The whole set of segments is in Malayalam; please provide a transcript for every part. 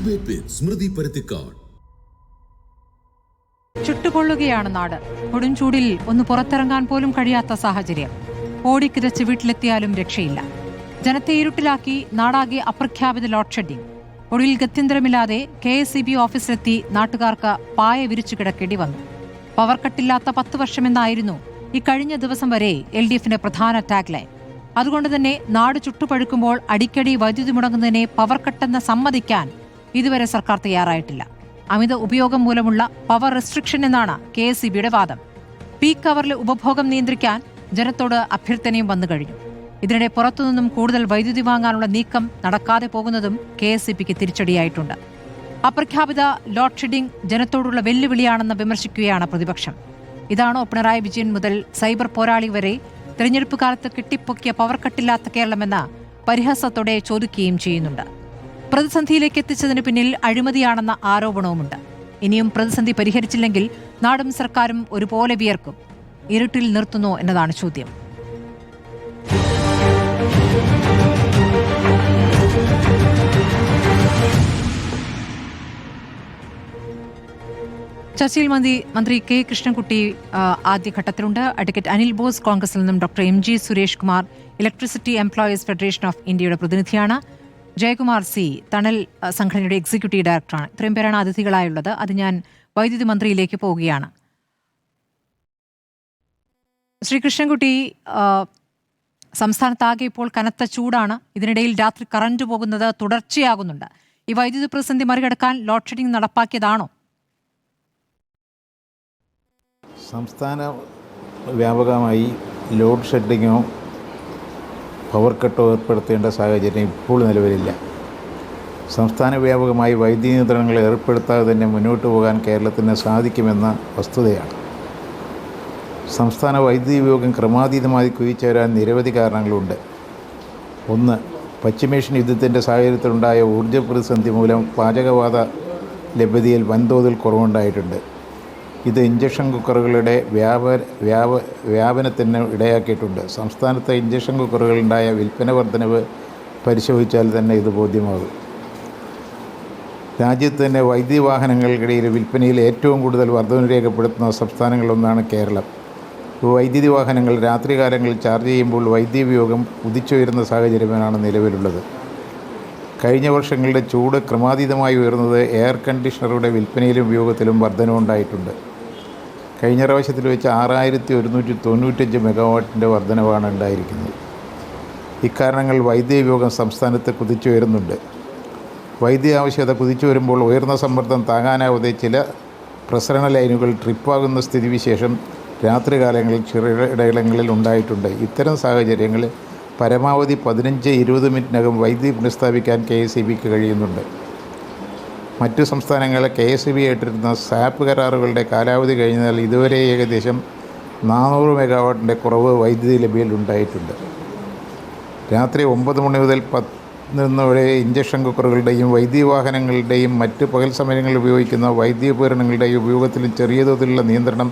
Debate with Smriti Paruthikad. ചുട്ടുപൊള്ളുകയാണ് നാട്. കൊടുംചൂടിൽ ഒന്ന് പുറത്തിറങ്ങാൻ പോലും കഴിയാത്ത സാഹചര്യം. ഓടിക്കിതച്ച് വീട്ടിലെത്തിയാലും രക്ഷയില്ല. ജനത്തെ ഇരുട്ടിലാക്കി നാടാകെ അപ്രഖ്യാപിത ലോഡ് ഷെഡിംഗ്. ഒടുവിൽ ഗത്യന്തരമില്ലാതെ KSEB ഓഫീസിലെത്തി നാട്ടുകാർക്ക് പായ വിരിച്ചു കിടക്കേണ്ടി വന്നു. പവർ കട്ടില്ലാത്ത 10 വർഷമെന്നായിരുന്നു ഇക്കഴിഞ്ഞ ദിവസം വരെ LDFിന്റെ പ്രധാന ടാഗ്ലൈൻ. അതുകൊണ്ട് തന്നെ നാട് ചുട്ടുപഴുക്കുമ്പോൾ അടിക്കടി വൈദ്യുതി മുടങ്ങുന്നതിനെ പവർ കട്ടെന്ന് സമ്മതിക്കാൻ ഇതുവരെ സർക്കാർ തയ്യാറായിട്ടില്ല. അമിത ഉപയോഗം മൂലമുള്ള പവർ റെസ്ട്രിക്ഷൻ എന്നാണ് KSEBയുടെ വാദം. പീക്ക് അവറിലെ ഉപഭോഗം നിയന്ത്രിക്കാൻ ജനത്തോട് അഭ്യർത്ഥനയും വന്നു കഴിഞ്ഞു. ഇതിനിടെ പുറത്തുനിന്നും കൂടുതൽ വൈദ്യുതി വാങ്ങാനുള്ള നീക്കം നടക്കാതെ പോകുന്നതും KSEBക്ക് തിരിച്ചടിയായിട്ടുണ്ട്. അപ്രഖ്യാപിത ലോഡ് ഷെഡിംഗ് ജനത്തോടുള്ള വെല്ലുവിളിയാണെന്ന് വിമർശിക്കുകയാണ് പ്രതിപക്ഷം. ഇതാണോ പിണറായി വിജയൻ മുതൽ സൈബർ പോരാളി വരെ തെരഞ്ഞെടുപ്പ് കാലത്ത് കെട്ടിപ്പൊക്കിയ പവർ കട്ടില്ലാത്ത കേരളമെന്ന് പരിഹാസത്തോടെ ചോദിക്കുകയും ചെയ്യുന്നുണ്ട്. പ്രതിസന്ധിയിലേക്ക് എത്തിച്ചതിന് പിന്നിൽ അഴിമതിയാണെന്ന ആരോപണവുമുണ്ട്. ഇനിയും പ്രതിസന്ധി പരിഹരിച്ചില്ലെങ്കിൽ നാടും സർക്കാരും ഒരുപോലെ വിയർക്കും. ഇരുട്ടിൽ നിർത്തുന്നു എന്നതാണ് ചോദ്യം. ചർച്ചയിൽ മന്ത്രി K. കൃഷ്ണൻകുട്ടി ആദ്യഘട്ടത്തിലുണ്ട്. അഡ്വക്കേറ്റ് അനിൽ ബോസ് കോൺഗ്രസിൽ നിന്നും doctor MG Suresh Kumar electricity employees federation of ഇന്ത്യയുടെ പ്രതിനിധിയാണ്. ജയകുമാർ C. തണൽ സംഘടനയുടെ എക്സിക്യൂട്ടീവ് ഡയറക്ടറാണ്. ഇത്രയും പേരാണ് അതിഥികളായുള്ളത്. അത് ഞാൻ വൈദ്യുതി മന്ത്രിയിലേക്ക് പോവുകയാണ്. ശ്രീ കൃഷ്ണൻകുട്ടി, സംസ്ഥാനത്താകെ ഇപ്പോൾ കനത്ത ചൂടാണ്. ഇതിനിടയിൽ രാത്രി കറന്റ് പോകുന്നത് തുടർച്ചയാകുന്നുണ്ട്. ഈ വൈദ്യുതി പ്രതിസന്ധി മറികടക്കാൻ ലോഡ് ഷെഡിംഗ് നടപ്പാക്കിയതാണോ? സംസ്ഥാന വ്യാപകമായി ലോഡ് ഷെഡിങ്ങോ പവർ കട്ടോ ഏർപ്പെടുത്തേണ്ട സാഹചര്യം ഇപ്പോൾ നിലവിലില്ല. സംസ്ഥാന വ്യാപകമായി വൈദ്യുതി നിയന്ത്രണങ്ങൾ ഏർപ്പെടുത്താതെ തന്നെ മുന്നോട്ട് പോകാൻ കേരളത്തിന് സാധിക്കുമെന്ന വസ്തുതയാണ്. സംസ്ഥാന വൈദ്യുതി ഉപയോഗം ക്രമാതീതമായി കുതിച്ചുവരാൻ നിരവധി കാരണങ്ങളുണ്ട്. ഒന്ന്, പശ്ചിമേഷ്യൻ യുദ്ധത്തിൻ്റെ സാഹചര്യത്തിലുണ്ടായ ഊർജ്ജ പ്രതിസന്ധി മൂലം പാചകവാത ലഭ്യതയിൽ വൻതോതിൽ കുറവുണ്ടായിട്ടുണ്ട്. ഇത് ഇഞ്ചക്ഷൻ കുക്കറുകളുടെ വ്യാപനത്തിന് ഇടയാക്കിയിട്ടുണ്ട്. സംസ്ഥാനത്തെ ഇഞ്ചക്ഷൻ കുക്കറുകളുണ്ടായ വിൽപ്പന വർധനവ് പരിശോധിച്ചാൽ തന്നെ ഇത് ബോധ്യമാകും. രാജ്യത്ത് തന്നെ വൈദ്യുതി വാഹനങ്ങൾക്കിടയിൽ വിൽപ്പനയിൽ ഏറ്റവും കൂടുതൽ വർധന രേഖപ്പെടുത്തുന്ന സംസ്ഥാനങ്ങളിലൊന്നാണ് കേരളം. വൈദ്യുതി വാഹനങ്ങൾ രാത്രികാലങ്ങളിൽ ചാർജ് ചെയ്യുമ്പോൾ വൈദ്യുതി ഉപയോഗം കുതിച്ചുയരുന്ന സാഹചര്യമാണ് നിലവിലുള്ളത്. കഴിഞ്ഞ വർഷങ്ങളുടെ ചൂട് ക്രമാതീതമായി ഉയർന്നത് എയർ കണ്ടീഷണറുടെ വിൽപ്പനയിലും ഉപയോഗത്തിലും വർധനവുണ്ടായിട്ടുണ്ട്. കഴിഞ്ഞ പ്രാവശ്യത്തിൽ വെച്ച് 6195 മെഗാവാട്ടിൻ്റെ വർധനവാണ് ഉണ്ടായിരിക്കുന്നത്. ഇക്കാരണങ്ങൾ വൈദ്യുതി ഉപയോഗം സംസ്ഥാനത്ത് കുതിച്ചുയരുന്നുണ്ട്. വൈദ്യുതി ആവശ്യകത കുതിച്ചു വരുമ്പോൾ ഉയർന്ന സമ്മർദ്ദം താങ്ങാനാവാതെ ചില പ്രസരണ ലൈനുകൾ ട്രിപ്പാകുന്ന സ്ഥിതിവിശേഷം രാത്രികാലങ്ങളിൽ ചിലയിടങ്ങളിൽ ഉണ്ടായിട്ടുണ്ട്. ഇത്തരം സാഹചര്യങ്ങളിൽ പരമാവധി 15-20 മിനിറ്റിനകം വൈദ്യുതി പുനഃസ്ഥാപിക്കാൻ KSEBക്ക് കഴിയുന്നുണ്ട്. മറ്റു സംസ്ഥാനങ്ങളെ KSEB ഏറ്റിരുന്ന സാപ്പ് കരാറുകളുടെ കാലാവധി കഴിഞ്ഞാൽ ഇതുവരെ ഏകദേശം 400 മെഗാവാട്ടിൻ്റെ കുറവ് വൈദ്യുതി ലഭ്യതയിൽ ഉണ്ടായിട്ടുണ്ട്. രാത്രി 9 മണി മുതൽ 10 വരെ ഇഞ്ചക്ഷൻ കുക്കറുകളുടെയും വൈദ്യുതി വാഹനങ്ങളുടെയും മറ്റ് പകൽ സമയങ്ങളിൽ ഉപയോഗിക്കുന്ന വൈദ്യുതി ഉപകരണങ്ങളുടെയും ഉപയോഗത്തിൽ ചെറിയ തോതിലുള്ള നിയന്ത്രണം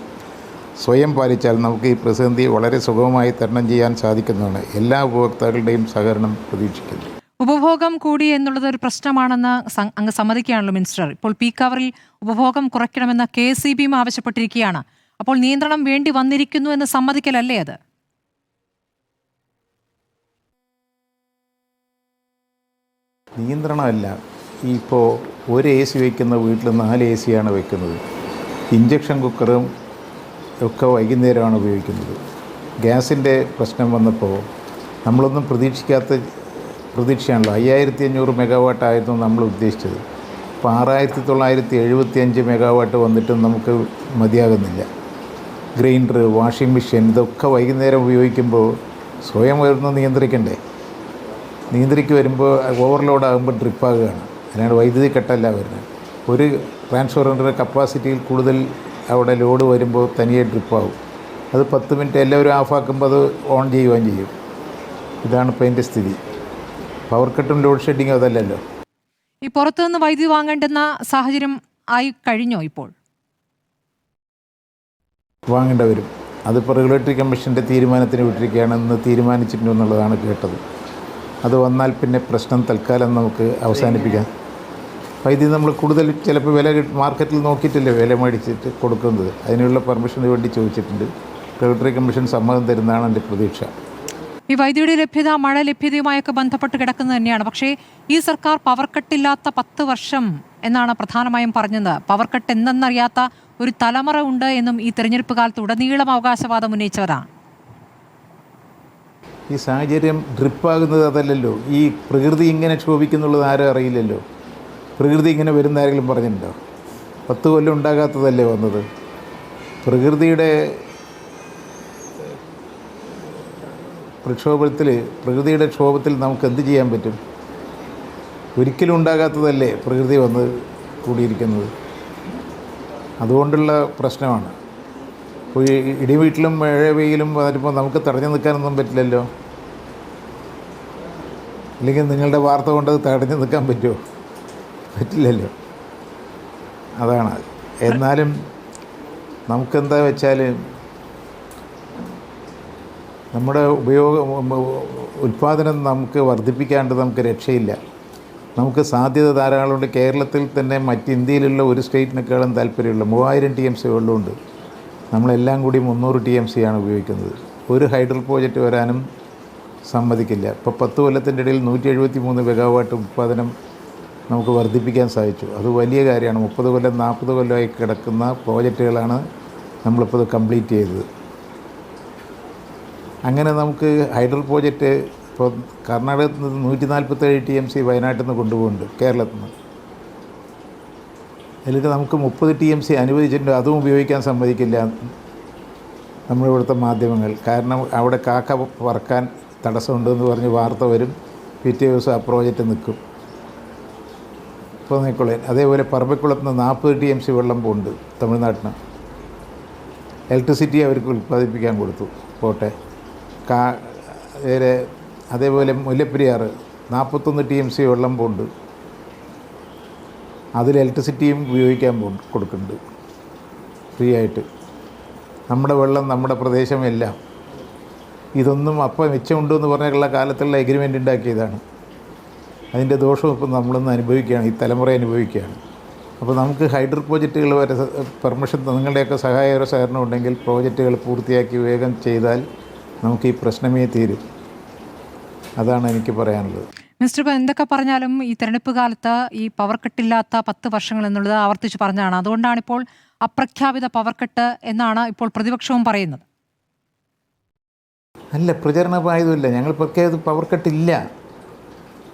സ്വയം പാലിച്ചാൽ നമുക്ക് ഈ പ്രതിസന്ധി വളരെ സുഗമമായി തരണം ചെയ്യാൻ സാധിക്കുന്നതാണ്. എല്ലാ ഉപഭോക്താക്കളുടെയും സഹകരണം പ്രതീക്ഷിക്കുന്നു. ഉപഭോഗം കൂടി എന്നുള്ളത് ഒരു പ്രശ്നമാണെന്ന് അങ്ങ് സമ്മതിക്കുകയാണല്ലോ മിനിസ്റ്റർ. ഇപ്പോൾ പീക്ക് അവറിൽ ഉപഭോഗം കുറയ്ക്കണമെന്ന് KSEBയും ആവശ്യപ്പെട്ടിരിക്കുകയാണ്. അപ്പോൾ നിയന്ത്രണം വേണ്ടി വന്നിരിക്കുന്നു എന്ന് സമ്മതിക്കലല്ലേ അത്? നിയന്ത്രണമല്ല. ഇപ്പോൾ ഒരു AC വയ്ക്കുന്ന വീട്ടിൽ 4 AC വയ്ക്കുന്നത്. ഇഞ്ചക്ഷൻ കുക്കറും ഒക്കെ വൈകുന്നേരമാണ് ഉപയോഗിക്കുന്നത്. ഗ്യാസിൻ്റെ പ്രശ്നം വന്നപ്പോൾ നമ്മളൊന്നും പ്രതീക്ഷയാണല്ലോ. 5500 മെഗാവാട്ടായിരുന്നു നമ്മൾ ഉദ്ദേശിച്ചത്. ഇപ്പോൾ 6975 മെഗാവാട്ട് വന്നിട്ടും നമുക്ക് മതിയാകുന്നില്ല. ഗ്രൈൻഡർ, വാഷിംഗ് മെഷീൻ ഇതൊക്കെ വൈകുന്നേരം ഉപയോഗിക്കുമ്പോൾ സ്വയം വരുന്ന നിയന്ത്രിക്ക് വരുമ്പോൾ ഓവർലോഡ് ആകുമ്പോൾ ഡ്രിപ്പാകുകയാണ്. അതിനാണ് വൈദ്യുതി കട്ടല്ല വരുന്നത്. ഒരു ട്രാൻസ്ഫോർമറിൻ്റെ കപ്പാസിറ്റിയിൽ കൂടുതൽ അവിടെ ലോഡ് വരുമ്പോൾ തനിയെ ഡ്രിപ്പാകും. അത് 10 മിനിറ്റ് എല്ലാവരും ഓഫാക്കുമ്പോൾ അത് ഓൺ ചെയ്യുകയും ചെയ്യും. ഇതാണ് ഇപ്പോൾ അതിൻ്റെ സ്ഥിതി. പവർ കട്ടും ലോഡ് ഷെഡിങ്ങും അതല്ലല്ലോ. ഈ പുറത്തുനിന്ന് വൈദ്യുതി വാങ്ങേണ്ടുന്ന സാഹചര്യം ആയി കഴിഞ്ഞോ? ഇപ്പോൾ വാങ്ങേണ്ടി വരും. അതിപ്പോൾ റെഗുലേറ്ററി കമ്മീഷൻ്റെ തീരുമാനത്തിന് വിട്ടിരിക്കുകയാണെന്ന് തീരുമാനിച്ചിട്ടുണ്ടെന്നുള്ളതാണ് കേട്ടത്. അത് വന്നാൽ പിന്നെ പ്രശ്നം തൽക്കാലം നമുക്ക് അവസാനിപ്പിക്കാം. വൈദ്യുതി നമ്മൾ കൂടുതൽ ചിലപ്പോൾ മാർക്കറ്റിൽ നോക്കിയിട്ടല്ലേ വില മേടിച്ചിട്ട് കൊടുക്കുന്നത്. അതിനുള്ള പെർമിഷന് വേണ്ടി ചോദിച്ചിട്ടുണ്ട്. റെഗുലേറ്ററി കമ്മീഷൻ സമ്മതം തരുന്നതാണ് എൻ്റെ പ്രതീക്ഷ. ഈ വൈദ്യുതി ലഭ്യത, മഴ ലഭ്യതയുമായൊക്കെ ബന്ധപ്പെട്ട് കിടക്കുന്നത് തന്നെയാണ്. പക്ഷേ ഈ സർക്കാർ പവർ കട്ടില്ലാത്ത 10 വർഷം എന്നാണ് പ്രധാനമായും പറഞ്ഞത്. പവർ കട്ട് എന്തെന്നറിയാത്ത ഒരു തലമുറ ഉണ്ട് എന്നും ഈ തെരഞ്ഞെടുപ്പ് കാലത്ത് ഉടനീളം അവകാശവാദം ഉന്നയിച്ചവരാണ്. ഈ സാഹചര്യം ഡ്രിപ്പാകുന്നത് അതല്ലല്ലോ. ഈ പ്രകൃതി ഇങ്ങനെ ക്ഷോഭിക്കുന്നുള്ളത് ആരും അറിയില്ലല്ലോ. പ്രകൃതി ഇങ്ങനെ വരുന്ന ആരെങ്കിലും പറഞ്ഞിട്ടുണ്ടോ? 10 കൊല്ലം ഉണ്ടാകാത്തതല്ലേ വന്നത്. പ്രകൃതിയുടെ പ്രകൃതിയുടെ ക്ഷോഭത്തിൽ നമുക്ക് എന്ത് ചെയ്യാൻ പറ്റും? ഒരിക്കലും ഉണ്ടാകാത്തതല്ലേ പ്രകൃതി വന്ന് കൂടിയിരിക്കുന്നത്. അതുകൊണ്ടുള്ള പ്രശ്നമാണ്. ഇപ്പോൾ ഇടിവീട്ടിലും മഴ വെയിലും വരുമ്പോൾ നമുക്ക് തടഞ്ഞു നിൽക്കാനൊന്നും പറ്റില്ലല്ലോ. അല്ലെങ്കിൽ നിങ്ങളുടെ വാർത്ത കൊണ്ട് തടഞ്ഞു നിൽക്കാൻ പറ്റുമോ? പറ്റില്ലല്ലോ. അതാണ്. എന്നാലും നമുക്കെന്താ വെച്ചാൽ നമ്മുടെ ഉൽപ്പാദനം നമുക്ക് വർദ്ധിപ്പിക്കാണ്ട് നമുക്ക് രക്ഷയില്ല. നമുക്ക് സാധ്യത ധാരാളമുണ്ട്. കേരളത്തിൽ തന്നെ മറ്റ് ഇന്ത്യയിലുള്ള ഒരു സ്റ്റേറ്റിനേക്കാളും താല്പര്യമുള്ള 3000 TMC വെള്ളമുണ്ട്. നമ്മളെല്ലാം കൂടി 300 TMC ആണ് ഉപയോഗിക്കുന്നത്. ഒരു ഹൈഡ്രൽ പ്രോജക്റ്റ് വരാനും സമ്മതിക്കില്ല. ഇപ്പോൾ 10 കൊല്ലത്തിൻ്റെ ഇടയിൽ 173 മെഗാവാട്ട് ഉൽപ്പാദനം നമുക്ക് വർദ്ധിപ്പിക്കാൻ സാധിച്ചു. അത് വലിയ കാര്യമാണ്. 30 കൊല്ലം 40 കൊല്ലമായി കിടക്കുന്ന പ്രോജക്റ്റുകളാണ് നമ്മളിപ്പോൾ ഇത് കംപ്ലീറ്റ് ചെയ്തത്. അങ്ങനെ നമുക്ക് ഹൈഡ്രൽ പ്രോജക്റ്റ് ഇപ്പോൾ കർണാടകത്തിൽ നിന്ന് 147 TMC വയനാട്ടിൽ നിന്ന് കൊണ്ടുപോകുന്നുണ്ട്, കേരളത്തിൽ നിന്ന്. അതിൽ നമുക്ക് 30 TMC അനുവദിച്ചിട്ടുണ്ട്. അതും ഉപയോഗിക്കാൻ സമ്മതിക്കില്ല നമ്മളിവിടുത്തെ മാധ്യമങ്ങൾ. കാരണം അവിടെ കാക്ക പറക്കാൻ തടസ്സമുണ്ടെന്ന് പറഞ്ഞ് വാർത്ത വരും. പിറ്റേ ദിവസം ആ പ്രോജക്റ്റ് നിൽക്കും. ഇപ്പോൾ നോക്കിക്കോളേ. അതേപോലെ പറമ്പിക്കുളത്ത് നിന്ന് 40 TMC വെള്ളം പോകുന്നുണ്ട് തമിഴ്നാട്ടിന്. ഇലക്ട്രിസിറ്റി അവർക്ക് ഉൽപ്പാദിപ്പിക്കാൻ കൊടുത്തു. പോട്ടെ. അതേപോലെ മുല്ലപ്പെരിയാർ 41 TMC വെള്ളം പോകുന്നുണ്ട്. അതിൽ ഇലക്ട്രിസിറ്റിയും ഉപയോഗിക്കാൻ കൊടുക്കുന്നുണ്ട് ഫ്രീ ആയിട്ട്. നമ്മുടെ വെള്ളം നമ്മുടെ പ്രദേശമെല്ലാം. ഇതൊന്നും അപ്പം മിച്ചമുണ്ടെന്ന് പറഞ്ഞുള്ള കാലത്തുള്ള എഗ്രിമെൻ്റ് ഉണ്ടാക്കിയതാണ്. അതിൻ്റെ ദോഷവും ഇപ്പം നമ്മളൊന്ന് അനുഭവിക്കുകയാണ്, ഈ തലമുറ അനുഭവിക്കുകയാണ്. അപ്പോൾ നമുക്ക് ഹൈഡ്രൽ പ്രോജക്റ്റുകൾ വരെ പെർമിഷൻ, നിങ്ങളുടെയൊക്കെ സഹകരണം ഉണ്ടെങ്കിൽ പ്രോജക്റ്റുകൾ പൂർത്തിയാക്കി വേഗം ചെയ്താൽ നമുക്ക് ഈ പ്രശ്നമേ തീരും. അതാണ് എനിക്ക് പറയാനുള്ളത്. മിസ്റ്റർ, ഇപ്പോൾ എന്തൊക്കെ പറഞ്ഞാലും ഈ തെരഞ്ഞെടുപ്പ് കാലത്ത് ഈ പവർ കട്ടില്ലാത്ത 10 വർഷങ്ങൾ എന്നുള്ളത് ആവർത്തിച്ച് പറഞ്ഞാണ്. അതുകൊണ്ടാണിപ്പോൾ അപ്രഖ്യാപിത പവർ കട്ട് എന്നാണ് ഇപ്പോൾ പ്രതിപക്ഷവും പറയുന്നത്. അല്ല, പ്രചരണമായതുമില്ല. ഞങ്ങൾ പ്രഖ്യാപിത പവർ കട്ടില്ല.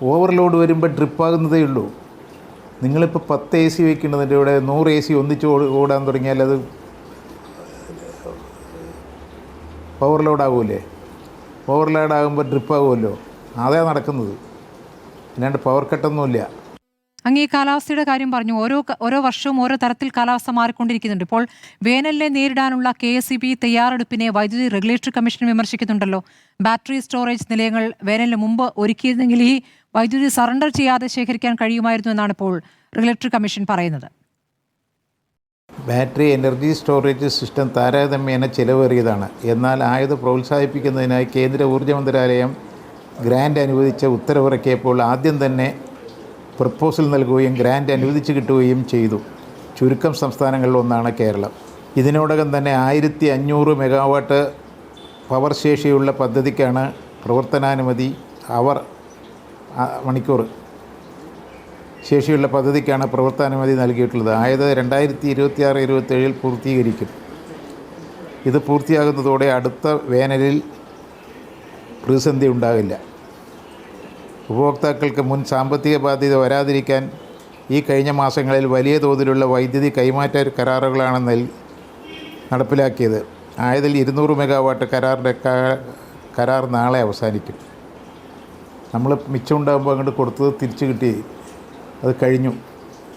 ഓവർലോഡ് വരുമ്പോൾ ഡ്രിപ്പാകുന്നതേ ഉള്ളൂ. നിങ്ങളിപ്പോൾ 10 AC വയ്ക്കേണ്ടതിൻ്റെ ഇവിടെ 100 AC ഒന്നിച്ച് ഓടാൻ തുടങ്ങിയാൽ അത് ഓവർലോഡാകൂലേ? ഓവർലോഡാകുമ്പോൾ ഡ്രിപ്പാകുമല്ലോ. അതേ നടക്കുന്നത്. അല്ലാണ്ട് പവർ കട്ടൊന്നുമില്ല. അങ്ങ് ഈ കാലാവസ്ഥയുടെ കാര്യം പറഞ്ഞു. ഓരോ വർഷവും ഓരോ തരത്തിൽ കാലാവസ്ഥ മാറിക്കൊണ്ടിരിക്കുന്നുണ്ട്. ഇപ്പോൾ വേനലിനെ നേരിടാനുള്ള KSEB തയ്യാറെടുപ്പിനെ വൈദ്യുതി റെഗുലേറ്ററി കമ്മീഷൻ വിമർശിക്കുന്നുണ്ടല്ലോ. ബാറ്ററി സ്റ്റോറേജ് നിലയങ്ങൾ വേനലിന് മുമ്പ് ഒരുക്കിയിരുന്നെങ്കിൽ ഈ വൈദ്യുതി സറണ്ടർ ചെയ്യാതെ ശേഖരിക്കാൻ കഴിയുമായിരുന്നു എന്നാണ് ഇപ്പോൾ റെഗുലേറ്ററി കമ്മീഷൻ പറയുന്നത്. ബാറ്ററി എനർജി സ്റ്റോറേജ് സിസ്റ്റം താരതമ്യേന ചിലവേറിയതാണ്. എന്നാൽ ആയത് പ്രോത്സാഹിപ്പിക്കുന്നതിനായി കേന്ദ്ര ഊർജ്ജ മന്ത്രാലയം ഗ്രാൻഡ് അനുവദിച്ച ഉത്തരവിറക്കിയപ്പോൾ ആദ്യം തന്നെ പ്രപ്പോസൽ നൽകുകയും ഗ്രാൻഡ് അനുവദിച്ച് കിട്ടുകയും ചെയ്തു. ചുരുക്കം സംസ്ഥാനങ്ങളിൽ ഒന്നാണ് കേരളം. ഇതിനോടകം തന്നെ 1500 മെഗാവാട്ട് പവർ ശേഷിയുള്ള പദ്ധതിക്കാണ് പ്രവർത്തനാനുമതി മണിക്കൂർ ശേഷിയുള്ള പദ്ധതിക്കാണ് പ്രവർത്തനാനുമതി നൽകിയിട്ടുള്ളത്. ആയത് 2026-27 പൂർത്തീകരിക്കും. ഇത് പൂർത്തിയാകുന്നതോടെ അടുത്ത വേനലിൽ പ്രതിസന്ധി ഉണ്ടാകില്ല. ഉപഭോക്താക്കൾക്ക് മുൻ സാമ്പത്തിക ബാധ്യത വരാതിരിക്കാൻ ഈ കഴിഞ്ഞ മാസങ്ങളിൽ വലിയ തോതിലുള്ള വൈദ്യുതി കൈമാറ്റ കരാറുകളാണ് നടപ്പിലാക്കിയത്. ആയതിൽ 200 മെഗാവാട്ട് കരാർ നാളെ അവസാനിക്കും. നമ്മൾ മിച്ചമുണ്ടാകുമ്പോൾ അങ്ങോട്ട് കൊടുത്തത് തിരിച്ചു കിട്ടി. അത് കഴിഞ്ഞു.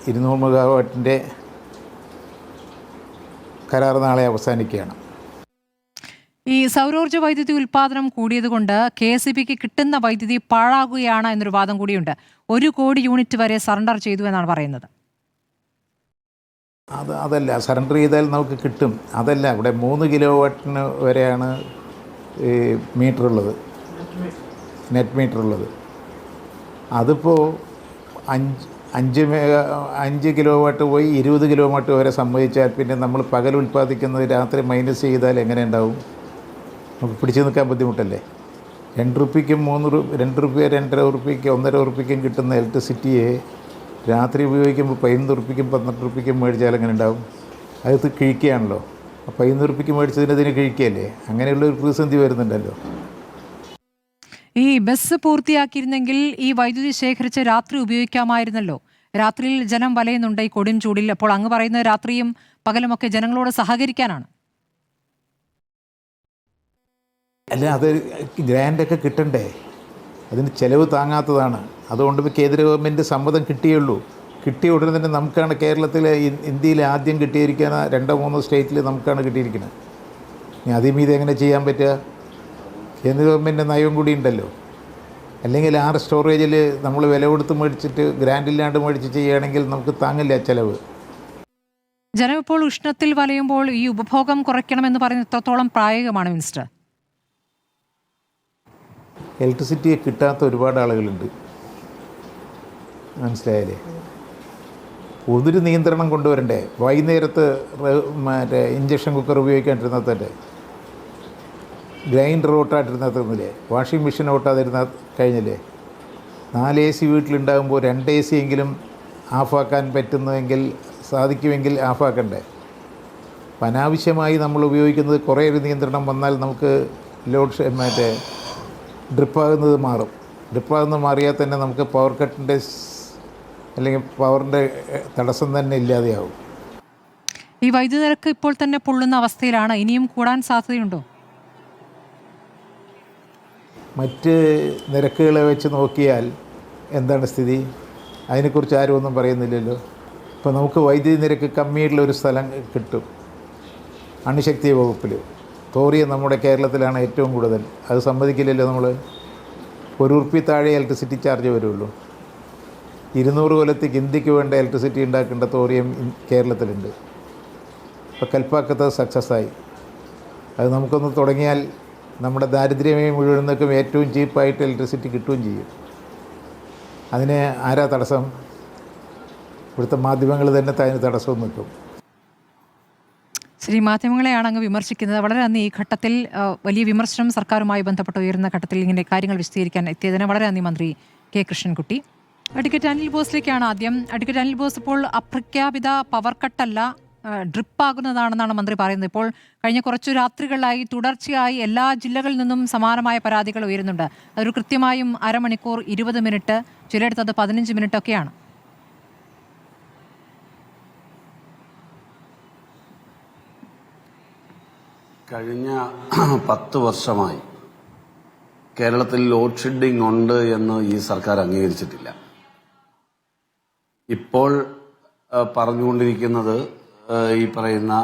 200 മെഗാവാട്ടിൻ്റെ കരാർ നാളെ അവസാനിക്കുകയാണ്. ഈ സൗരോർജ്ജ വൈദ്യുതി ഉൽപ്പാദനം കൂടിയതുകൊണ്ട് KSEBക്ക് കിട്ടുന്ന വൈദ്യുതി പാഴാകുകയാണ് എന്നൊരു വാദം കൂടിയുണ്ട്. 1 കോടി യൂണിറ്റ് വരെ സറണ്ടർ ചെയ്തു എന്നാണ് പറയുന്നത്. അതല്ല, സറണ്ടർ ചെയ്താൽ നമുക്ക് കിട്ടും. അതല്ല, ഇവിടെ 3 കിലോവാട്ടിന് വരെയാണ് മീറ്റർ ഉള്ളത്, നെറ്റ് മീറ്റർ ഉള്ളത്. അതിപ്പോൾ 5 കിലോ വാട്ട് പോയി 20 കിലോ വാട്ട് വരെ സംഭവിച്ചാൽ പിന്നെ നമ്മൾ പകൽ ഉൽപ്പാദിക്കുന്നത് രാത്രി മൈനസ് ചെയ്താൽ എങ്ങനെ ഉണ്ടാവും? നമുക്ക് പിടിച്ചു നിൽക്കാൻ ബുദ്ധിമുട്ടല്ലേ? 2 റുപ്യക്കും 2 റുപ്യ 2.5 റുപ്യയ്ക്ക് 1.5 റുപ്യക്കും കിട്ടുന്ന ഇലക്ട്രിസിറ്റിയെ രാത്രി ഉപയോഗിക്കുമ്പോൾ 11 റുപ്യക്കും 12 റുപ്യക്കും മേടിച്ചാൽ എങ്ങനെ ഉണ്ടാവും? അത് കിഴിക്കുകയാണല്ലോ. അപ്പോൾ 11 റുപ്യക്ക് മേടിച്ചതിന് അതിന് കിഴിക്കുകയല്ലേ? അങ്ങനെയുള്ള ഒരു പ്രതിസന്ധി വരുന്നുണ്ടല്ലോ. ഈ ബസ് പൂർത്തിയാക്കിയിരുന്നെങ്കിൽ ഈ വൈദ്യുതി ശേഖരിച്ച് രാത്രി ഉപയോഗിക്കാമായിരുന്നല്ലോ. രാത്രിയിൽ ജനം വലയുന്നുണ്ട് ഈ കൊടും ചൂടിൽ. അപ്പോൾ അങ്ങ് പറയുന്നത് രാത്രിയും പകലുമൊക്കെ ജനങ്ങളോട് സഹകരിക്കാനാണ്. അല്ല, അത് ഗ്രാൻഡൊക്കെ കിട്ടണ്ടേ? അതിന് ചിലവ് താങ്ങാത്തതാണ്. അതുകൊണ്ട് ഇപ്പോൾ കേന്ദ്ര ഗവൺമെൻറ് സമ്മതം കിട്ടിയുള്ളൂ. കിട്ടിയ ഉടനെ തന്നെ നമുക്കാണ് കേരളത്തിലെ ഇന്ത്യയിൽ ആദ്യം കിട്ടിയിരിക്കുന്ന 2-3 സ്റ്റേറ്റിൽ നമുക്കാണ് കിട്ടിയിരിക്കുന്നത്. ഇനി അതിൽ മീത് എങ്ങനെ ചെയ്യാൻ പറ്റുക? കേന്ദ്ര ഗവൺമെൻറ് നയം കൂടി ഉണ്ടല്ലോ. അല്ലെങ്കിൽ 6 സ്റ്റോറേജിൽ നമ്മൾ വില കൊടുത്ത് മേടിച്ചിട്ട് ഗ്രാൻഡില്ലാണ്ട് മേടിച്ച് ചെയ്യുകയാണെങ്കിൽ നമുക്ക് താങ്ങില്ല ചിലവ്. ജനം ഇപ്പോൾ ഉഷ്ണത്തിൽ വലയുമ്പോൾ ഈ ഉപഭോഗം കുറയ്ക്കണമെന്ന് പറയുന്നത് എത്രത്തോളം പ്രായോഗികമാണ് മിനിസ്റ്റർ? ഇലക്ട്രിസിറ്റി കിട്ടാത്ത ഒരുപാട് ആളുകളുണ്ട്, മനസ്സിലായാലേ? ഒരു നിയന്ത്രണം കൊണ്ടുവരണ്ടേ? വൈകുന്നേരത്ത് മറ്റേ ഇഞ്ചക്ഷൻ കുക്കർ ഉപയോഗിക്കാണ്ടിരുന്നതല്ലേ? ഗ്രൈൻഡർ ഓട്ടായിട്ടിരുന്നില്ലേ? വാഷിംഗ് മെഷീൻ ഓട്ടാതിരുന്ന കഴിഞ്ഞില്ലേ? 4 AC വീട്ടിലുണ്ടാകുമ്പോൾ 2 AC എങ്കിലും ഓഫാക്കാൻ പറ്റുന്നതെങ്കിൽ സാധിക്കുമെങ്കിൽ ഓഫാക്കണ്ടേ? അപ്പം അനാവശ്യമായി നമ്മൾ ഉപയോഗിക്കുന്നത് കുറേ ഒരു നിയന്ത്രണം വന്നാൽ നമുക്ക് മറ്റേ ഡ്രിപ്പാകുന്നത് മാറും. ഡ്രിപ്പാകുന്നത് മാറിയാൽ തന്നെ നമുക്ക് പവർ കട്ടിൻ്റെ അല്ലെങ്കിൽ പവറിൻ്റെ തടസ്സം തന്നെ ഇല്ലാതെയാവും. ഈ വൈദ്യുതി നിരക്ക് ഇപ്പോൾ തന്നെ പൊള്ളുന്ന അവസ്ഥയിലാണ്. ഇനിയും കൂടാൻ സാധ്യതയുണ്ടോ? മറ്റ് നിരക്കുകളെ വെച്ച് നോക്കിയാൽ എന്താണ് സ്ഥിതി? അതിനെക്കുറിച്ച് ആരും ഒന്നും പറയുന്നില്ലല്ലോ. ഇപ്പോൾ നമുക്ക് വൈദ്യുതി നിരക്ക് കമ്മിയായിട്ടുള്ളൊരു സ്ഥലം കിട്ടും, അണുശക്തി വകുപ്പിൽ. തോറിയം നമ്മുടെ കേരളത്തിലാണ് ഏറ്റവും കൂടുതൽ. അത് സമ്മതിക്കില്ലല്ലോ നമ്മൾ. 1 റുപ്യ താഴെ ഇലക്ട്രിസിറ്റി ചാർജ് വരുള്ളൂ. 200 കൊല്ലത്തേക്ക് ഇന്ത്യക്ക് വേണ്ട ഇലക്ട്രിസിറ്റി ഉണ്ടാക്കേണ്ട തോറിയം കേരളത്തിലുണ്ട്. ഇപ്പോൾ കൽപ്പാക്കത്ത് സക്സസ്സായി. അത് നമുക്കൊന്ന് തുടങ്ങിയാൽ നമ്മുടെ ദാരിദ്ര്യമേ മുഴുവനക്കും ഏറ്റവും ചീപ്പായിട്ട് ഇലക്ട്രിസിറ്റി കിട്ടുകയും ചെയ്യും. അതിന് ആരാ തടസ്സം? ഇവിടുത്തെ മാധ്യമങ്ങൾ തന്നെ അതിന് തടസ്സവും നിൽക്കും. ശ്രീ, മാധ്യമങ്ങളെയാണ് അങ്ങ് വിമർശിക്കുന്നത്. വളരെ നന്ദി. ഈ ഘട്ടത്തിൽ വലിയ വിമർശനം സർക്കാരുമായി ബന്ധപ്പെട്ട് ഉയരുന്ന ഘട്ടത്തിൽ ഇങ്ങനെ കാര്യങ്ങൾ വിശദീകരിക്കാൻ എത്തിയതിന് വളരെ നന്ദി മന്ത്രി കെ കൃഷ്ണൻകുട്ടി. അഡ്വക്കേറ്റ് അനിൽ ബോസിലേക്കാണ് ആദ്യം. അഡ്വക്കേറ്റ് അനിൽ ബോസ്, ഇപ്പോൾ അപ്രഖ്യാപിത പവർ കട്ടല്ല, ഡ്രിപ്പാകുന്നതാണെന്നാണ് മന്ത്രി പറയുന്നത്. ഇപ്പോൾ കഴിഞ്ഞ കുറച്ചു രാത്രികളായി തുടർച്ചയായി എല്ലാ ജില്ലകളിൽ നിന്നും സമാനമായ പരാതികൾ ഉയരുന്നുണ്ട്. അതൊരു കൃത്യമായും 1/2 മണിക്കൂർ 20 മിനിറ്റ്, ചിലയിടത്ത് അത് 15 മിനിറ്റ് ഒക്കെയാണ്. കഴിഞ്ഞ 10 വർഷമായി കേരളത്തിൽ ലോഡ് ഷെഡിംഗ് ഉണ്ട് എന്ന് ഈ സർക്കാർ അംഗീകരിച്ചിട്ടില്ല. ഇപ്പോൾ പറഞ്ഞുകൊണ്ടിരിക്കുന്നത് ഈ പറയുന്ന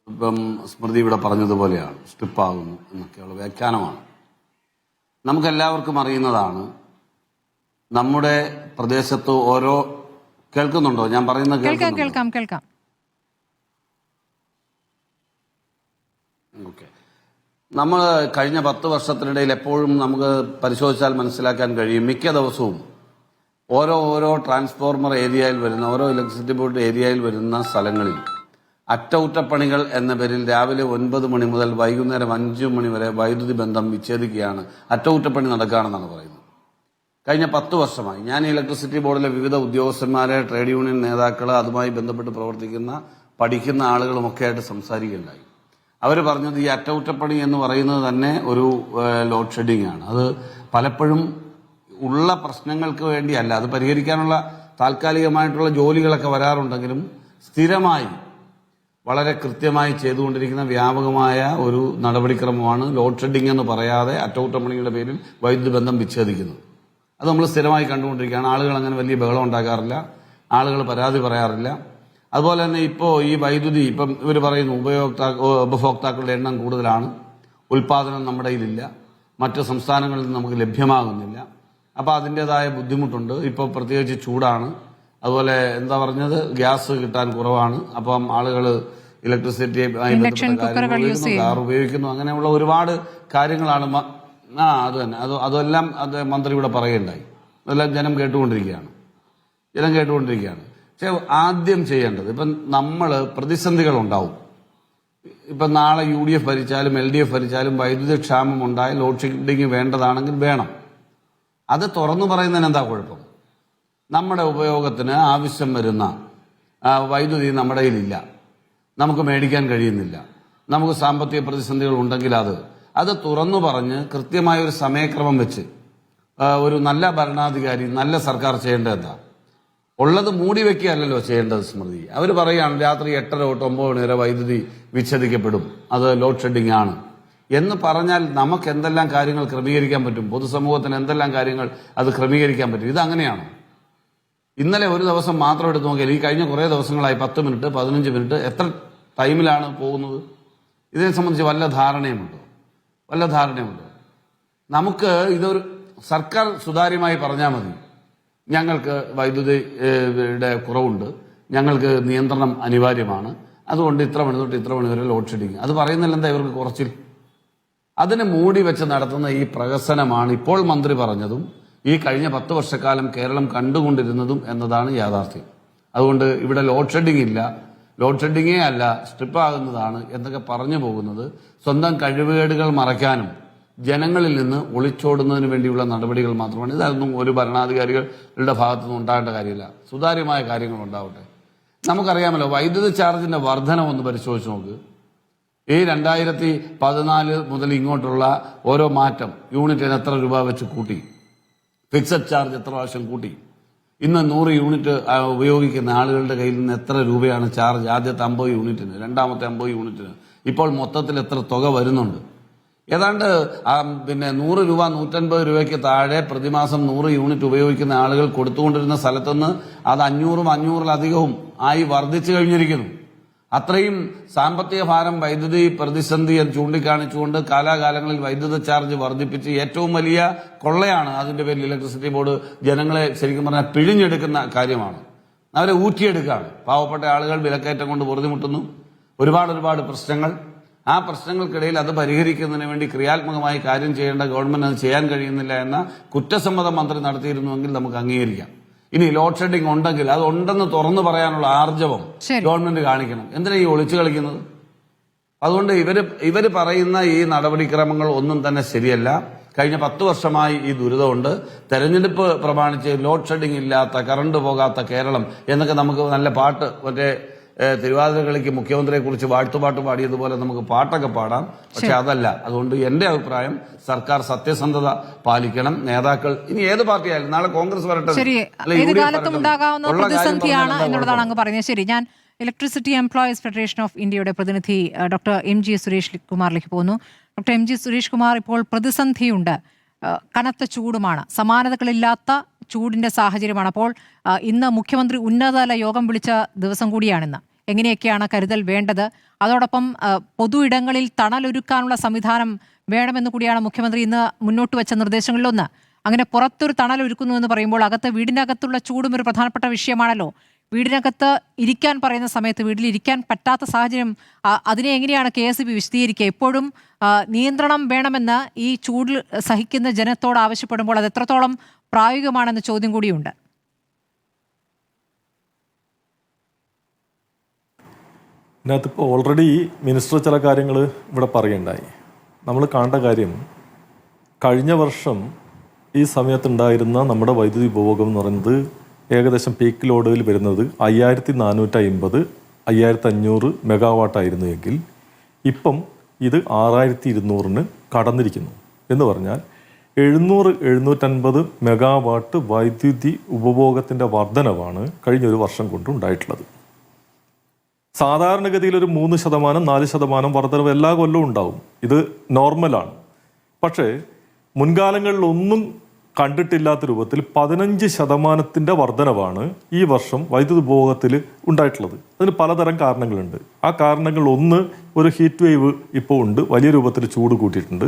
ഇപ്പം സ്മൃതി ഇവിടെ പറഞ്ഞതുപോലെയാണ്, സ്ട്രിപ്പാകുന്നു എന്നൊക്കെയുള്ള വ്യാഖ്യാനമാണ്. നമുക്കെല്ലാവർക്കും അറിയുന്നതാണ്, നമ്മുടെ പ്രദേശത്ത് ഓരോ കേൾക്കുന്നുണ്ടോ ഞാൻ പറയുന്നത്? കേൾക്കാം. ഓക്കെ. നമ്മൾ കഴിഞ്ഞ 10 വർഷത്തിനിടയിൽ എപ്പോഴും നമുക്ക് പരിശോധിച്ചാൽ മനസ്സിലാക്കാൻ കഴിയും, മിക്ക ദിവസവും ഓരോ ട്രാൻസ്ഫോർമർ ഏരിയയിൽ വരുന്ന, ഓരോ ഇലക്ട്രിസിറ്റി ബോർഡ് ഏരിയയിൽ വരുന്ന സ്ഥലങ്ങളിൽ അറ്റകുറ്റപ്പണികൾ എന്ന പേരിൽ രാവിലെ 9 മണി മുതൽ വൈകുന്നേരം 5 മണി വരെ വൈദ്യുതി ബന്ധം വിച്ഛേദിക്കുകയാണ്, അറ്റകുറ്റപ്പണി നടക്കുകയാണെന്നാണ് പറയുന്നത്. കഴിഞ്ഞ 10 വർഷമായി ഞാൻ ഇലക്ട്രിസിറ്റി ബോർഡിലെ വിവിധ ഉദ്യോഗസ്ഥന്മാരെ, ട്രേഡ് യൂണിയൻ നേതാക്കൾ, അതുമായി ബന്ധപ്പെട്ട് പ്രവർത്തിക്കുന്ന പഠിക്കുന്ന ആളുകളുമൊക്കെ ആയിട്ട് സംസാരിക്കുകയുണ്ടായി. അവർ പറഞ്ഞത് ഈ അറ്റകുറ്റപ്പണി എന്ന് പറയുന്നത് തന്നെ ഒരു ലോഡ് ഷെഡിംഗ് ആണ്. അത് പലപ്പോഴും ഉള്ള പ്രശ്നങ്ങൾക്ക് വേണ്ടിയല്ല, അത് പരിഹരിക്കാനുള്ള താൽക്കാലികമായിട്ടുള്ള ജോലികളൊക്കെ വരാറുണ്ടെങ്കിലും സ്ഥിരമായി വളരെ കൃത്യമായി ചെയ്തുകൊണ്ടിരിക്കുന്ന വ്യാപകമായ ഒരു നടപടിക്രമമാണ് ലോഡ് ഷെഡിംഗ് എന്ന് പറയാതെ അറ്റകുറ്റപ്പണിയുടെ പേരിൽ വൈദ്യുതി ബന്ധം വിച്ഛേദിക്കുന്നത്. അത് നമ്മൾ സ്ഥിരമായി കണ്ടുകൊണ്ടിരിക്കുകയാണ്. ആളുകൾ അങ്ങനെ വലിയ ബഹളം ഉണ്ടാക്കാറില്ല, ആളുകൾ പരാതി പറയാറില്ല. അതുപോലെ തന്നെ ഇപ്പോൾ ഈ വൈദ്യുതി ഇപ്പം ഇവർ പറയുന്നു ഉപഭോക്താക്കളുടെ എണ്ണം കൂടുതലാണ്, ഉൽപ്പാദനം നമ്മുടെ കയ്യിലില്ല, മറ്റ് സംസ്ഥാനങ്ങളിൽ നിന്ന് നമുക്ക് ലഭ്യമാകുന്നില്ല. അപ്പോൾ അതിൻ്റെതായ ബുദ്ധിമുട്ടുണ്ട്. ഇപ്പോൾ പ്രത്യേകിച്ച് ചൂടാണ്. അതുപോലെ എന്താ പറഞ്ഞത്, ഗ്യാസ് കിട്ടാൻ കുറവാണ്. അപ്പം ആളുകൾ ഇലക്ട്രിസിറ്റി കാർ ഉപയോഗിക്കുന്നു. അങ്ങനെയുള്ള ഒരുപാട് കാര്യങ്ങളാണ്. അത് തന്നെ, അതെല്ലാം മന്ത്രി ഇവിടെ പറയുകയുണ്ടായി. അതെല്ലാം ജനം കേട്ടുകൊണ്ടിരിക്കുകയാണ്. ജനം കേട്ടുകൊണ്ടിരിക്കുകയാണ്. പക്ഷെ ആദ്യം ചെയ്യേണ്ടത്, ഇപ്പം നമ്മൾ പ്രതിസന്ധികൾ ഉണ്ടാവും. ഇപ്പം നാളെ UDF ഭരിച്ചാലും LDF ഭരിച്ചാലും വൈദ്യുതി ക്ഷാമം ഉണ്ടായാൽ ലോഡ് ഷെഡിങ് വേണ്ടതാണെങ്കിൽ വേണം. അത് തുറന്നു പറയുന്നതിന് എന്താ കുഴപ്പം? നമ്മുടെ ഉപയോഗത്തിന് ആവശ്യം വരുന്ന വൈദ്യുതി നമ്മുടെ കയ്യിലില്ല, നമുക്ക് മേടിക്കാൻ കഴിയുന്നില്ല, നമുക്ക് സാമ്പത്തിക പ്രതിസന്ധികൾ ഉണ്ടെങ്കിൽ അത് തുറന്നു പറഞ്ഞ് കൃത്യമായ ഒരു സമയക്രമം വെച്ച് ഒരു നല്ല ഭരണാധികാരി, നല്ല സർക്കാർ ചെയ്യേണ്ടത് എന്താ? ഉള്ളത് മൂടി വെക്കുകയല്ലല്ലോ ചെയ്യേണ്ടത് സ്മൃതി. അവർ പറയുകയാണ് രാത്രി 8:30 തൊട്ട് 9 മണി വരെ വൈദ്യുതി വിച്ഛേദിക്കപ്പെടും, അത് ലോഡ് ഷെഡിംഗ് ആണ് എന്ന് പറഞ്ഞാൽ നമുക്ക് എന്തെല്ലാം കാര്യങ്ങൾ ക്രമീകരിക്കാൻ പറ്റും? പൊതുസമൂഹത്തിന് എന്തെല്ലാം കാര്യങ്ങൾ അത് ക്രമീകരിക്കാൻ പറ്റും? ഇത് അങ്ങനെയാണോ? ഇന്നലെ ഒരു ദിവസം മാത്രം എടുത്ത് നോക്കിയാൽ ഈ കഴിഞ്ഞ കുറേ ദിവസങ്ങളായി 10 മിനിറ്റ് 15 മിനിറ്റ് എത്ര ടൈമിലാണ് പോകുന്നത്? ഇതിനെ സംബന്ധിച്ച് വല്ല ധാരണയുമുണ്ടോ? നമുക്ക് ഇതൊരു സർക്കാർ സുതാര്യമായി പറഞ്ഞാൽ മതി, ഞങ്ങൾക്ക് വൈദ്യുതിയുടെ കുറവുണ്ട്, ഞങ്ങൾക്ക് നിയന്ത്രണം അനിവാര്യമാണ്, അതുകൊണ്ട് ഇത്ര മണി തൊട്ട് ഇത്ര മണി വരെ ലോഡ് ഷെഡിങ്. അത് പറയുന്നില്ല എന്താ ഇവർക്ക് കുറച്ചിൽ? അതിനെ മൂടി വെച്ച് നടത്തുന്ന ഈ പ്രഹസനമാണ് ഇപ്പോൾ മന്ത്രി പറഞ്ഞതും ഈ കഴിഞ്ഞ 10 വർഷക്കാലം കേരളം കണ്ടുകൊണ്ടിരുന്നതും എന്നതാണ് യാഥാർത്ഥ്യം. അതുകൊണ്ട് ഇവിടെ ലോഡ് ഷെഡിങ് ഇല്ല, ലോഡ് ഷെഡിങ്ങേ അല്ല, സ്ട്രിപ്പാകുന്നതാണ് എന്നൊക്കെ പറഞ്ഞു പോകുന്നത് സ്വന്തം കഴിവുകേടുകൾ മറയ്ക്കാനും ജനങ്ങളിൽ നിന്ന് ഒളിച്ചോടുന്നതിന് വേണ്ടിയുള്ള നടപടികൾ മാത്രമാണ്. ഇതൊന്നും ഒരു ഭരണാധികാരികളുടെ ഭാഗത്തുനിന്ന് ഉണ്ടാകേണ്ട കാര്യമില്ല. സുതാര്യമായ കാര്യങ്ങൾ ഉണ്ടാവട്ടെ. നമുക്കറിയാമല്ലോ, വൈദ്യുതി ചാർജിന്റെ വർധന ഒന്ന് പരിശോധിച്ച് നോക്ക്. ഈ 2014 മുതൽ ഇങ്ങോട്ടുള്ള ഓരോ മാറ്റം, യൂണിറ്റിന് എത്ര രൂപ വെച്ച് കൂട്ടി, ഫിക്സഡ് ചാർജ് എത്ര പ്രാവശ്യം കൂട്ടി, ഇന്ന് 100 യൂണിറ്റ് ഉപയോഗിക്കുന്ന ആളുകളുടെ കയ്യിൽ നിന്ന് എത്ര രൂപയാണ് ചാർജ്? ആദ്യത്തെ 50 യൂണിറ്റിന്, രണ്ടാമത്തെ 50 യൂണിറ്റിന്, ഇപ്പോൾ മൊത്തത്തിൽ എത്ര തുക വരുന്നുണ്ട്? ഏതാണ്ട് 100 രൂപ 150 രൂപയ്ക്ക് താഴെ പ്രതിമാസം 100 യൂണിറ്റ് ഉപയോഗിക്കുന്ന ആളുകൾ കൊടുത്തുകൊണ്ടിരുന്ന സ്ഥലത്തുനിന്ന് അത് 500-500-ലധികവും ആയി വർദ്ധിച്ചു കഴിഞ്ഞിരിക്കുന്നു. അത്രയും സാമ്പത്തിക ഭാരം വൈദ്യുതി പ്രതിസന്ധി ചൂണ്ടിക്കാണിച്ചുകൊണ്ട് കാലാകാലങ്ങളിൽ വൈദ്യുത ചാർജ് വർദ്ധിപ്പിച്ച് ഏറ്റവും വലിയ കൊള്ളയാണ് അതിന്റെ പേരിൽ ഇലക്ട്രിസിറ്റി ബോർഡ് ജനങ്ങളെ ശരിക്കും പറഞ്ഞാൽ പിഴിഞ്ഞെടുക്കുന്ന കാര്യമാണ്. അവരെ ഊറ്റിയെടുക്കുകയാണ്. പാവപ്പെട്ട ആളുകൾ വിലക്കയറ്റം കൊണ്ട് പൊറുതിമുട്ടുന്നു. ഒരുപാട് പ്രശ്നങ്ങൾ. ആ പ്രശ്നങ്ങൾക്കിടയിൽ അത് പരിഹരിക്കുന്നതിന് വേണ്ടി ക്രിയാത്മകമായി കാര്യം ചെയ്യേണ്ട ഗവൺമെന്റ് അത് ചെയ്യാൻ കഴിയുന്നില്ല എന്ന കുറ്റസമ്മതം മന്ത്രി നടത്തിയിരുന്നുവെങ്കിൽ നമുക്ക് അംഗീകരിക്കാം. ഇനി ലോഡ് ഷെഡിംഗ് ഉണ്ടെങ്കിൽ അത് ഉണ്ടെന്ന് തുറന്നു പറയാനുള്ള ആർജവം ഗവൺമെന്റ് കാണിക്കണം. എന്തിനാ ഈ ഒളിച്ചു കളിക്കുന്നത്? അതുകൊണ്ട് ഇവര് പറയുന്ന ഈ നടപടിക്രമങ്ങൾ ഒന്നും തന്നെ ശരിയല്ല. കഴിഞ്ഞ 10 വർഷമായി ഈ ദുരിതമുണ്ട്. തെരഞ്ഞെടുപ്പ് പ്രമാണിച്ച് ലോഡ് ഷെഡിംഗ് ഇല്ലാത്ത, കറണ്ട് പോകാത്ത കേരളം എന്നൊക്കെ നമുക്ക് നല്ല പാട്ട്, മറ്റേ തിരുവാതിര കളിക്ക് മുഖ്യമന്ത്രിയെ കുറിച്ച് വാഴ്ത്തുപാട്ട് പാടിയതുപോലെ നമുക്ക് പാട്ടൊക്കെ പാടാം. പക്ഷെ അതല്ല. അതുകൊണ്ട് എന്റെ അഭിപ്രായം, സർക്കാർ സത്യസന്ധത പാലിക്കണം. നേതാക്കൾ ഇനി ഏത് പാർട്ടിയായാലും, നാളെ കോൺഗ്രസ് വരട്ടെ, ഏത് കാലത്തും ഉണ്ടാകാവുന്ന പ്രതിസന്ധിയാണ് എന്നുള്ളതാണ് അങ്ങ് പറഞ്ഞത്. ശരി, ഞാൻ ഇലക്ട്രിസിറ്റി എംപ്ലോയീസ് ഫെഡറേഷൻ ഓഫ് ഇന്ത്യയുടെ പ്രതിനിധി ഡോക്ടർ MG സുരേഷ് കുമാറിലേക്ക് പോകുന്നു. ഡോക്ടർ MG സുരേഷ് കുമാർ, ഇപ്പോൾ പ്രതിസന്ധിയുണ്ട്, കനത്ത ചൂടുമാണ്, സമാനതകളില്ലാത്ത ചൂടിന്റെ സാഹചര്യമാണ്. അപ്പോൾ ഇന്ന് മുഖ്യമന്ത്രി ഉന്നതതല യോഗം വിളിച്ച ദിവസം കൂടിയാണിന്ന്. എങ്ങനെയൊക്കെയാണ് കരുതൽ വേണ്ടത്? അതോടൊപ്പം പൊതു ഇടങ്ങളിൽ തണലൊരുക്കാനുള്ള സംവിധാനം വേണമെന്ന് കൂടിയാണ് മുഖ്യമന്ത്രി ഇന്ന് മുന്നോട്ട് വെച്ച നിർദ്ദേശങ്ങളിലൊന്ന്. അങ്ങനെ പുറത്തൊരു തണലൊരുക്കുന്നു എന്ന് പറയുമ്പോൾ വീടിൻ്റെ അകത്തുള്ള ചൂടും ഒരു പ്രധാനപ്പെട്ട വിഷയമാണല്ലോ. വീടിനകത്ത് ഇരിക്കാൻ പറയുന്ന സമയത്ത് വീട്ടിൽ ഇരിക്കാൻ പറ്റാത്ത സാഹചര്യം, അതിനെ എങ്ങനെയാണ് KSEB വിശദീകരിക്കുക? എപ്പോഴും നിയന്ത്രണം വേണമെന്ന് ഈ ചൂടിൽ സഹിക്കുന്ന ജനത്തോട് ആവശ്യപ്പെടുമ്പോൾ അത് എത്രത്തോളം പ്രായോഗികമാണെന്ന ചോദ്യം കൂടിയുണ്ട്. ഇതിനകത്തിപ്പോൾ ഓൾറെഡി മിനിസ്റ്റർ ചില കാര്യങ്ങൾ ഇവിടെ പറയുണ്ടായി. നമ്മൾ കാണേണ്ട കാര്യം, കഴിഞ്ഞ വർഷം ഈ സമയത്തുണ്ടായിരുന്ന നമ്മുടെ വൈദ്യുതി ഉപഭോഗം എന്ന് പറയുന്നത് ഏകദേശം പീക്ക് ലോഡിൽ വരുന്നത് 5450, 5500 മെഗാവാട്ടായിരുന്നു എങ്കിൽ ഇപ്പം ഇത് 6200 കടന്നിരിക്കുന്നു. എന്ന് പറഞ്ഞാൽ 700-750 മെഗാവാട്ട് വൈദ്യുതി ഉപഭോഗത്തിൻ്റെ വർധനവാണ് കഴിഞ്ഞൊരു വർഷം കൊണ്ട് ഉണ്ടായിട്ടുള്ളത്. സാധാരണഗതിയിൽ ഒരു 3%, 4% വർധനവ് എല്ലാ കൊല്ലവും ഉണ്ടാവും. ഇത് നോർമലാണ്. പക്ഷേ മുൻകാലങ്ങളിലൊന്നും കണ്ടിട്ടില്ലാത്ത രൂപത്തിൽ 15% വർധനവാണ് ഈ വർഷം വൈദ്യുതി ഉപഭോഗത്തിൽ ഉണ്ടായിട്ടുള്ളത്. അതിന് പലതരം കാരണങ്ങളുണ്ട്. ആ കാരണങ്ങൾ ഒന്ന്, ഒരു ഹീറ്റ് വേവ് ഇപ്പോൾ ഉണ്ട്, വലിയ രൂപത്തിൽ ചൂട് കൂട്ടിയിട്ടുണ്ട്.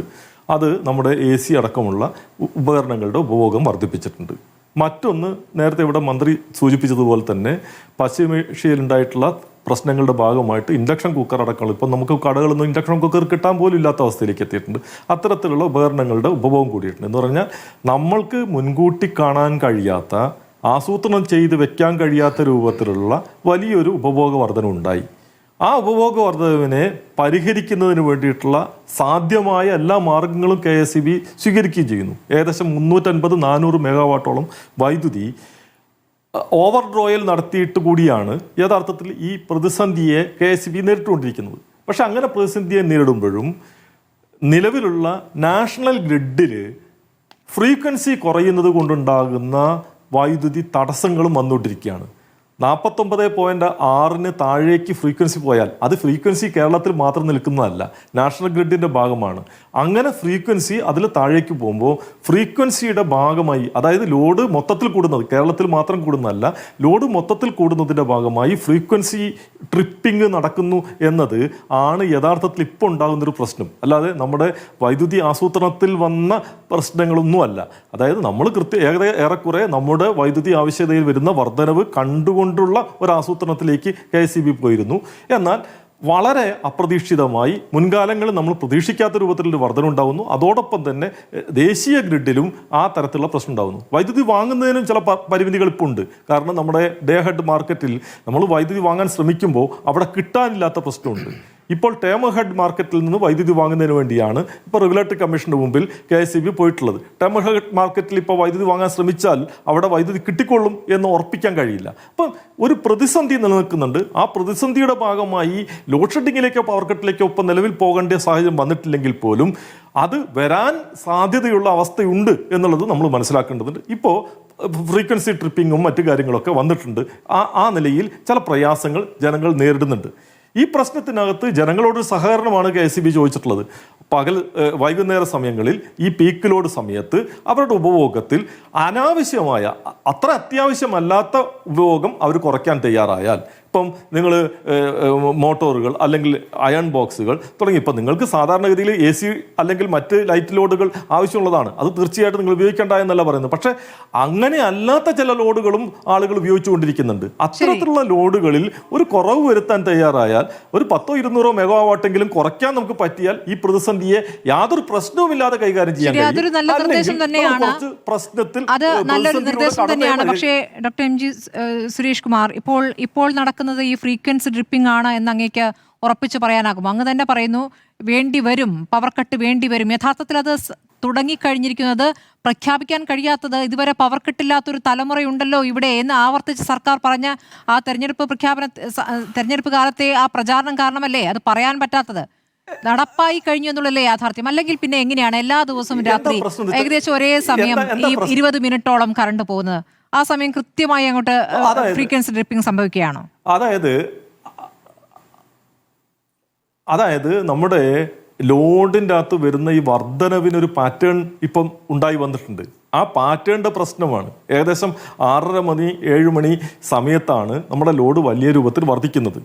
അത് നമ്മുടെ AC അടക്കമുള്ള ഉപകരണങ്ങളുടെ ഉപഭോഗം വർദ്ധിപ്പിച്ചിട്ടുണ്ട്. മറ്റൊന്ന്, നേരത്തെ ഇവിടെ മന്ത്രി സൂചിപ്പിച്ചതുപോലെ തന്നെ പശ്ചിമേഷ്യയിലുണ്ടായിട്ടുള്ള പ്രശ്നങ്ങളുടെ ഭാഗമായിട്ട് ഇൻഡക്ഷൻ കുക്കർ അടക്കമുള്ള, ഇപ്പം നമുക്ക് കടകളിൽ നിന്ന് ഇൻഡക്ഷൻ കുക്കർ കിട്ടാൻ പോലും ഇല്ലാത്ത അവസ്ഥയിലേക്ക് എത്തിയിട്ടുണ്ട്. അത്തരത്തിലുള്ള ഉപകരണങ്ങളുടെ ഉപഭോഗം കൂടിയിട്ടുണ്ട്. എന്ന് പറഞ്ഞാൽ നമ്മൾക്ക് മുൻകൂട്ടി കാണാൻ കഴിയാത്ത ആസൂത്രണം ചെയ്ത് വെക്കാൻ കഴിയാത്ത രൂപത്തിലുള്ള വലിയൊരു ഉപഭോഗ വർധനവുണ്ടായി. ആ ഉപഭോഗ വർധനവിനെ പരിഹരിക്കുന്നതിന് വേണ്ടിയിട്ടുള്ള സാധ്യമായ എല്ലാ മാർഗങ്ങളും KSEB സ്വീകരിക്കുകയും ചെയ്യുന്നു. ഏകദേശം 350-400 മെഗാവാട്ടോളം വൈദ്യുതി ഓവർ ഡ്രോയിൽ നടത്തിയിട്ട് കൂടിയാണ് യഥാർത്ഥത്തിൽ ഈ പ്രതിസന്ധിയെ KSEB നേരിട്ടുകൊണ്ടിരിക്കുന്നത്. പക്ഷെ അങ്ങനെ പ്രതിസന്ധിയെ നേരിടുമ്പോഴും നിലവിലുള്ള നാഷണൽ ഗ്രിഡിൽ ഫ്രീക്വൻസി കുറയുന്നത് കൊണ്ടുണ്ടാകുന്ന വൈദ്യുതി തടസ്സങ്ങളും വന്നുകൊണ്ടിരിക്കുകയാണ്. 49.6 താഴേക്ക് ഫ്രീക്വൻസി പോയാൽ അത് ഫ്രീക്വൻസി കേരളത്തിൽ മാത്രം നിൽക്കുന്നതല്ല, നാഷണൽ ഗ്രിഡിൻ്റെ ഭാഗമാണ്. അങ്ങനെ ഫ്രീക്വൻസി അതിൽ താഴേക്ക് പോകുമ്പോൾ ഫ്രീക്വൻസിയുടെ ഭാഗമായി, അതായത് ലോഡ് മൊത്തത്തിൽ കൂടുന്നത്, കേരളത്തിൽ മാത്രം കൂടുന്നതല്ല, ലോഡ് മൊത്തത്തിൽ കൂടുന്നതിൻ്റെ ഭാഗമായി ഫ്രീക്വൻസി ട്രിപ്പിംഗ് നടക്കുന്നു എന്നത് ആണ് യഥാർത്ഥത്തിൽ ഇപ്പോൾ ഉണ്ടാകുന്നൊരു പ്രശ്നം. അല്ലാതെ നമ്മുടെ വൈദ്യുതി ആസൂത്രണത്തിൽ വന്ന പ്രശ്നങ്ങളൊന്നുമല്ല. അതായത് നമ്മൾ ഏറെക്കുറെ നമ്മുടെ വൈദ്യുതി ആവശ്യകതയിൽ വരുന്ന വർധനവ് കണ്ടുകൊണ്ടുള്ള ഒരു ആസൂത്രണത്തിലേക്ക് KSEB പോയിരുന്നു. എന്നാൽ വളരെ അപ്രതീക്ഷിതമായി മുൻകാലങ്ങളിൽ നമ്മൾ പ്രതീക്ഷിക്കാത്ത രൂപത്തിലൊരു വർധന ഉണ്ടാകുന്നു. അതോടൊപ്പം തന്നെ ദേശീയ ഗ്രിഡിലും ആ തരത്തിലുള്ള പ്രശ്നം ഉണ്ടാകുന്നു. വൈദ്യുതി വാങ്ങുന്നതിനും ചില പരിമിതികൾ ഇപ്പോൾ ഉണ്ട്. കാരണം നമ്മുടെ ഡേ ഹെഡ് മാർക്കറ്റിൽ നമ്മൾ വൈദ്യുതി വാങ്ങാൻ ശ്രമിക്കുമ്പോൾ അവിടെ കിട്ടാനില്ലാത്ത പ്രശ്നമുണ്ട്. ഇപ്പോൾ ടേം ഹെഡ് മാർക്കറ്റിൽ നിന്ന് വൈദ്യുതി വാങ്ങുന്നതിന് വേണ്ടിയാണ് ഇപ്പോൾ റെഗുലേറ്ററി കമ്മീഷൻ്റെ മുമ്പിൽ KSEB പോയിട്ടുള്ളത്. ടേം ഹെഡ് മാർക്കറ്റിൽ ഇപ്പോൾ വൈദ്യുതി വാങ്ങാൻ ശ്രമിച്ചാൽ അവിടെ വൈദ്യുതി കിട്ടിക്കൊള്ളും എന്ന് ഉറപ്പിക്കാൻ കഴിയില്ല. അപ്പം ഒരു പ്രതിസന്ധി നിലനിൽക്കുന്നുണ്ട്. ആ പ്രതിസന്ധിയുടെ ഭാഗമായി ലോഡ് ഷെഡിങ്ങിലേക്കോ പവർ കട്ടിലേക്കോ ഒപ്പം നിലവിൽ പോകേണ്ട സാഹചര്യം വന്നിട്ടില്ലെങ്കിൽ പോലും അത് വരാൻ സാധ്യതയുള്ള അവസ്ഥയുണ്ട് എന്നുള്ളത് നമ്മൾ മനസ്സിലാക്കേണ്ടതുണ്ട്. ഇപ്പോൾ ഫ്രീക്വൻസി ട്രിപ്പിങ്ങും മറ്റു കാര്യങ്ങളൊക്കെ വന്നിട്ടുണ്ട്. ആ നിലയിൽ ചില പ്രയാസങ്ങൾ ജനങ്ങൾ നേരിടുന്നുണ്ട്. ഈ പ്രശ്നത്തിനകത്ത് ജനങ്ങളോട് സഹകരണമാണ് KSEB ചോദിച്ചിട്ടുള്ളത്. വൈകുന്നേര സമയങ്ങളിൽ ഈ പീക്ക് ലോഡ് സമയത്ത് അവരുടെ ഉപഭോഗത്തിൽ അനാവശ്യമായ, അത്ര അത്യാവശ്യമല്ലാത്ത ഉപഭോഗം അവർ കുറയ്ക്കാൻ തയ്യാറായാൽ, ഇപ്പം നിങ്ങൾ മോട്ടോറുകൾ അല്ലെങ്കിൽ അയൺ ബോക്സുകൾ തുടങ്ങി, ഇപ്പം നിങ്ങൾക്ക് സാധാരണഗതിയിൽ AC അല്ലെങ്കിൽ മറ്റ് ലൈറ്റ് ലോഡുകൾ ആവശ്യമുള്ളതാണ്, അത് തീർച്ചയായിട്ടും നിങ്ങൾ ഉപയോഗിക്കേണ്ട എന്നല്ല പറയുന്നത്. പക്ഷേ അങ്ങനെ അല്ലാത്ത ചില ലോഡുകളും ആളുകൾ ഉപയോഗിച്ചുകൊണ്ടിരിക്കുന്നുണ്ട്. അത്തരത്തിലുള്ള ലോഡുകളിൽ ഒരു കുറവ് വരുത്താൻ തയ്യാറായാൽ, ഒരു 100-200 മെഗാവാട്ടെങ്കിലും കുറയ്ക്കാൻ നമുക്ക് പറ്റിയാൽ ഈ പ്രതിസന്ധിയെ യാതൊരു പ്രശ്നവുമില്ലാതെ കൈകാര്യം ചെയ്യാൻ കഴിയും. അതൊരു നല്ല നിർദ്ദേശം തന്നെയാണ്. അത് നല്ലൊരു നിർദ്ദേശം തന്നെയാണ്. പക്ഷേ ഡോക്ടർ MG സുരേഷ് കുമാർ, ഇപ്പോൾ നടക്കുന്നത് ഈ ഫ്രീക്വൻസി ഡ്രിപ്പിംഗ് ആണ് എന്ന് അങ്ങേക്ക് ഉറപ്പിച്ച് പറയാനാകും? അങ്ങ് തന്നെ പറയുന്നു വേണ്ടിവരും, പവർ കട്ട് വേണ്ടിവരും. യഥാർത്ഥത്തിൽ അത് തുടങ്ങിക്കഴിഞ്ഞിരിക്കുന്നത്, പ്രഖ്യാപിക്കാൻ കഴിയാത്തത്, ഇതുവരെ പവർ കട്ടില്ലാത്തൊരു തലമുറയുണ്ടല്ലോ ഇവിടെ എന്ന് ആവർത്തിച്ച് സർക്കാർ പറഞ്ഞ ആ തെരഞ്ഞെടുപ്പ് കാലത്തെ ആ പ്രചാരണം കാരണമല്ലേ അത് പറയാൻ പറ്റാത്തത്? നടപ്പായി കഴിഞ്ഞു എന്നുള്ളല്ലേ യാഥാർത്ഥ്യം? അല്ലെങ്കിൽ പിന്നെ എങ്ങനെയാണ് എല്ലാ ദിവസവും രാത്രി ഏകദേശം ഒരേ സമയം ഈ 20 മിനിറ്റോളം കറണ്ട് പോകുന്നത്? ആ സമയം കൃത്യമായി അങ്ങോട്ട് ഫ്രീക്വൻസി ഡ്രിപ്പിംഗ് സംഭവിക്കുകയാണോ? അതായത് നമ്മുടെ ലോഡിൻ്റെ അകത്ത് വരുന്ന ഈ വർധനവിനൊരു പാറ്റേൺ ഇപ്പം ഉണ്ടായി വന്നിട്ടുണ്ട്. ആ പാറ്റേണിൻ്റെ പ്രശ്നമാണ്. ഏകദേശം 6:30 മണി 7 മണി സമയത്താണ് നമ്മുടെ ലോഡ് വലിയ രൂപത്തിൽ വർദ്ധിക്കുന്നത്.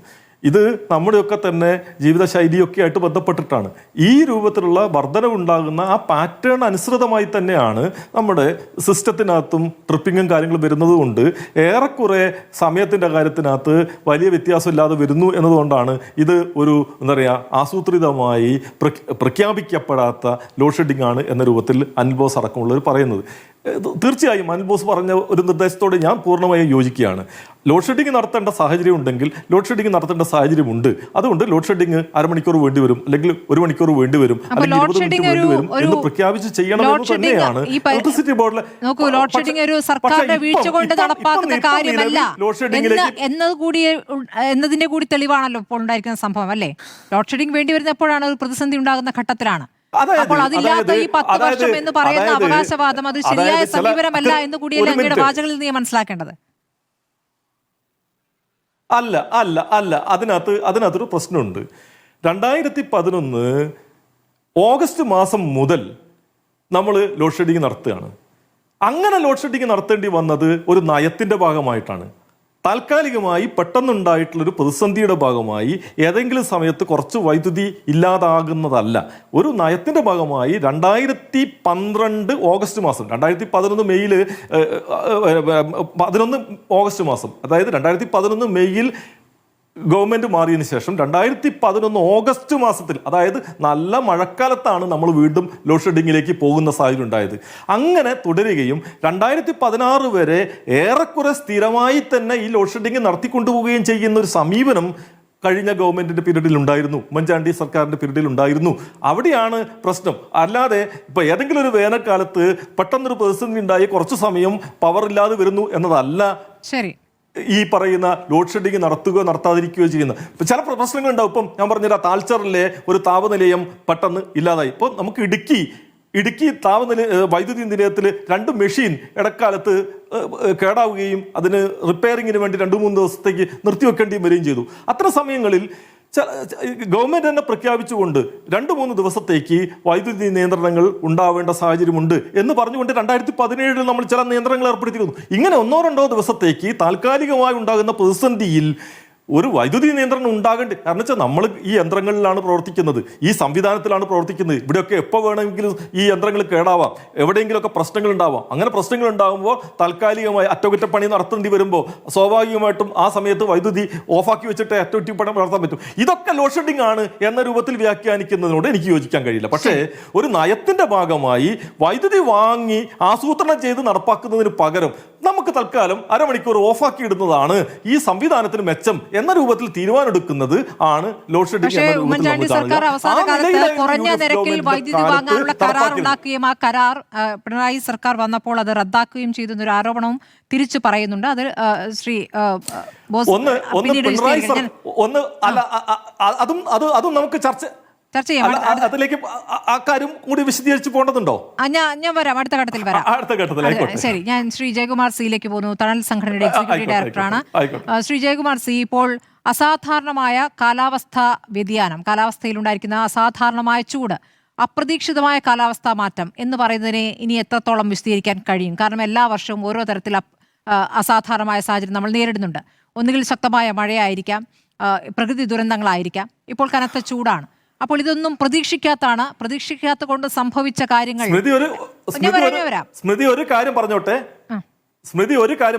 ഇത് നമ്മുടെയൊക്കെ തന്നെ ജീവിതശൈലിയൊക്കെ ആയിട്ട് ബന്ധപ്പെട്ടിട്ടാണ്. ഈ രൂപത്തിലുള്ള വർധനവുണ്ടാകുന്ന ആ പാറ്റേൺ അനുസൃതമായി തന്നെയാണ് നമ്മുടെ സിസ്റ്റത്തിനകത്തും ട്രിപ്പിങ്ങും കാര്യങ്ങളും വരുന്നത് കൊണ്ട് ഏറെക്കുറെ സമയത്തിൻ്റെ കാര്യത്തിനകത്ത് വലിയ വ്യത്യാസമില്ലാതെ വരുന്നു എന്നതുകൊണ്ടാണ് ഇത് ഒരു എന്താ പറയുക ആസൂത്രിതമായി പ്രഖ്യാപിക്കപ്പെടാത്ത ലോഡ് ഷെഡിംഗ് ആണ് എന്ന രൂപത്തിൽ അനിൽ ബോസ് അടക്കമുള്ളവർ പറയുന്നത്. തീർച്ചയായും അനിൽ ബോസ് പറഞ്ഞ ഒരു നിർദ്ദേശത്തോട് ഞാൻ പൂർണ്ണമായും യോജിക്കുകയാണ്. ലോഡ് ഷെഡിംഗ് നടത്തേണ്ട സാഹചര്യം ഉണ്ടെങ്കിൽ ലോഡ് ഷെഡിംഗ് നടത്തേണ്ട സാഹചര്യമുണ്ട്. അതുകൊണ്ട് ലോഡ് ഷെഡിംഗ് അരമണിക്കൂർ വേണ്ടി വരും, അല്ലെങ്കിൽ 1 മണിക്കൂർ വേണ്ടി വരും, അല്ലെങ്കിൽ 20 മിനിറ്റ് വേണ്ടി വരും എന്ന് പ്രഖ്യാപിച്ച് ചെയ്യണമെന്ന് തന്നെയാണ് ഇലക്ട്രിസിറ്റി ബോർഡിലെ. ലോഡ് ഷെഡിംഗ് ഒരു സർക്കാരിന്റെ വീഴ്ച കൊണ്ട് നടപ്പാക്കുന്ന കാര്യമല്ല എന്നതിന്റെ കൂടി തെളിവാണല്ലോ ഇപ്പോൾ ഉണ്ടായിരിക്കുന്ന സംഭവം അല്ലേ? ലോഡ് ഷെഡിംഗ് വേണ്ടി വരുന്ന എപ്പോഴാണ്? ഒരു പ്രതിസന്ധി ഉണ്ടാകുന്ന ഘട്ടത്തിലാണ്. അപ്പോൾ അതില്ലാത്ത ഈ 10 വർഷം എന്ന് പറയുന്ന അവകാശവാദം അത് ശരിയായ സമീപനമല്ല എന്ന് കൂടിയല്ലേ അങ്ങയുടെ വാചകളിൽ നീ മനസ്സിലാക്കേണ്ടത്? അല്ല അതിനകത്തൊരു പ്രശ്നമുണ്ട്. 2011 ഓഗസ്റ്റ് മാസം മുതൽ നമ്മൾ ലോഡ് ഷെഡിംഗ് നടത്തുകയാണ്. അങ്ങനെ ലോഡ് ഷെഡിംഗ് നടത്തേണ്ടി വന്നത് ഒരു നയത്തിൻ്റെ ഭാഗമായിട്ടാണ്. താൽക്കാലികമായി പെട്ടെന്നുണ്ടായിട്ടുള്ളൊരു പ്രതിസന്ധിയുടെ ഭാഗമായി ഏതെങ്കിലും സമയത്ത് കുറച്ച് വൈദ്യുതി ഇല്ലാതാകുന്നതല്ല. ഒരു നയത്തിൻ്റെ ഭാഗമായി 2012 ഓഗസ്റ്റ് മാസം, 2011 മെയ്യിൽ 11 ഓഗസ്റ്റ് മാസം, അതായത് 2011 മെയ്യിൽ ഗവൺമെൻറ് മാറിയതിന് ശേഷം 2011 ഓഗസ്റ്റ് മാസത്തിൽ, അതായത് നല്ല മഴക്കാലത്താണ് നമ്മൾ വീണ്ടും ലോഡ് ഷെഡിങ്ങിലേക്ക് പോകുന്ന സാഹചര്യം ഉണ്ടായത്. അങ്ങനെ തുടരുകയും 2016 വരെ ഏറെക്കുറെ സ്ഥിരമായി തന്നെ ഈ ലോഡ് ഷെഡിങ് നടത്തിക്കൊണ്ടുപോവുകയും ചെയ്യുന്ന ഒരു സമീപനം കഴിഞ്ഞ ഗവൺമെന്റിന്റെ പീരീഡിൽ ഉണ്ടായിരുന്നു, ഉമ്മൻചാണ്ടി സർക്കാരിന്റെ പീരീഡിൽ ഉണ്ടായിരുന്നു. അവിടെയാണ് പ്രശ്നം. അല്ലാതെ ഇപ്പൊ ഏതെങ്കിലും ഒരു വേനൽക്കാലത്ത് പെട്ടെന്നൊരു പ്രതിസന്ധി ഉണ്ടായി കുറച്ചു സമയം പവർ ഇല്ലാതെ വരുന്നു എന്നതല്ല ശരി ഈ പറയുന്ന ലോഡ് ഷെഡിങ് നടത്തുകയോ നടത്താതിരിക്കുകയോ ചെയ്യുന്ന ചില പ്രശ്നങ്ങൾ ഉണ്ടാവും. ഇപ്പം ഞാൻ പറഞ്ഞില്ല, താൽച്ചറിലെ ഒരു താപനിലയം പെട്ടെന്ന് ഇല്ലാതായി. ഇപ്പോൾ നമുക്ക് ഇടുക്കി വൈദ്യുതി നിലയത്തിൽ 2 മെഷീൻ ഇടക്കാലത്ത് കേടാവുകയും അതിന് റിപ്പയറിങ്ങിന് വേണ്ടി 2-3 ദിവസത്തേക്ക് നിർത്തിവെക്കേണ്ടിയും വരികയും ചെയ്തു. അത്തരം സമയങ്ങളിൽ ഗവൺമെന്റ് തന്നെ പ്രഖ്യാപിച്ചുകൊണ്ട് 2-3 ദിവസത്തേക്ക് വൈദ്യുതി നിയന്ത്രണങ്ങൾ ഉണ്ടാവേണ്ട സാഹചര്യമുണ്ട് എന്ന് പറഞ്ഞുകൊണ്ട് 2017 നമ്മൾ ചില നിയന്ത്രണങ്ങൾ ഏർപ്പെടുത്തിയിരുന്നു. ഇങ്ങനെ 1-2 ദിവസത്തേക്ക് താൽക്കാലികമായി ഉണ്ടാകുന്ന പ്രതിസന്ധിയിൽ ഒരു വൈദ്യുതി നിയന്ത്രണം ഉണ്ടാകേണ്ട. കാരണം വെച്ചാൽ നമ്മൾ ഈ യന്ത്രങ്ങളിലാണ് പ്രവർത്തിക്കുന്നത്, ഈ സംവിധാനത്തിലാണ് പ്രവർത്തിക്കുന്നത്. ഇവിടെയൊക്കെ എപ്പോൾ വേണമെങ്കിലും ഈ യന്ത്രങ്ങൾ കേടാവാം, എവിടെയെങ്കിലുമൊക്കെ പ്രശ്നങ്ങൾ ഉണ്ടാവാം. അങ്ങനെ പ്രശ്നങ്ങൾ ഉണ്ടാകുമ്പോൾ താൽക്കാലികമായി അറ്റകുറ്റപ്പണി നടത്തേണ്ടി വരുമ്പോൾ സ്വാഭാവികമായിട്ടും ആ സമയത്ത് വൈദ്യുതി ഓഫാക്കി വെച്ചിട്ട് അറ്റകുറ്റപ്പണി നടത്താൻ പറ്റും. ഇതൊക്കെ ലോഡ് ഷെഡിംഗ് ആണ് എന്ന രൂപത്തിൽ വ്യാഖ്യാനിക്കുന്നതിനോട് എനിക്ക് യോജിക്കാൻ കഴിയില്ല. പക്ഷേ ഒരു നയത്തിന്റെ ഭാഗമായി വൈദ്യുതി വാങ്ങി ആസൂത്രണം ചെയ്ത് നടപ്പാക്കുന്നതിന് പകരം നമുക്ക് തൽക്കാലം അരമണിക്കൂർ ഓഫാക്കി ഇടുന്നതാണ് ഈ സംവിധാനത്തിന് മെച്ചം എന്ന രൂപത്തിൽ തീരുമാനമെടുക്കുന്നത് ആണ് ലോഡ് ഷെഡിംഗ്. ഉമ്മൻചാണ്ടി സർക്കാർ അവസാന കാലത്ത് കുറഞ്ഞ നിരക്കിൽ വൈദ്യുതി വാങ്ങാനുള്ള കരാർ ഉണ്ടാക്കുകയും ആ കരാർ പിണറായി സർക്കാർ വന്നപ്പോൾ അത് റദ്ദാക്കുകയും ചെയ്തെന്നൊരു ആരോപണവും തിരിച്ചു പറയുന്നുണ്ട്. അത് ശ്രീ അതും നമുക്ക് ചർച്ച ചെയ്യാം. അതിലേക്ക് ആ കാര്യം കൂടി വിശദീകരിച്ച് പോകേണ്ടതുണ്ടോ? ഞാൻ വരാം, അടുത്ത ഘട്ടത്തിൽ വരാം. ശരി, ഞാൻ ശ്രീ ജയകുമാർ സിയിലേക്ക് പോകുന്നു. തണൽ സംഘടനയുടെ എക്സിക്യൂട്ടീവ് ഡയറക്ടറാണ്. ശ്രീ ജയകുമാർ സി, ഇപ്പോൾ അസാധാരണമായ കാലാവസ്ഥയിലുണ്ടായിരിക്കുന്ന അസാധാരണമായ ചൂട്, അപ്രതീക്ഷിതമായ കാലാവസ്ഥാ മാറ്റം എന്ന് പറയുന്നതിനെ ഇനി എത്രത്തോളം വിശദീകരിക്കാൻ കഴിയും? കാരണം എല്ലാ വർഷവും ഓരോ തരത്തിൽ അസാധാരണമായ സാഹചര്യം നമ്മൾ നേരിടുന്നുണ്ട്. ഒന്നുകിൽ ശക്തമായ മഴയായിരിക്കാം, പ്രകൃതി ദുരന്തങ്ങളായിരിക്കാം, ഇപ്പോൾ കനത്ത ചൂടാണ്. അപ്പോൾ ഇതൊന്നും പ്രതീക്ഷിക്കാത്ത കൊണ്ട് സംഭവിച്ച കാര്യങ്ങൾ. സ്മൃതി ഒരു കാര്യം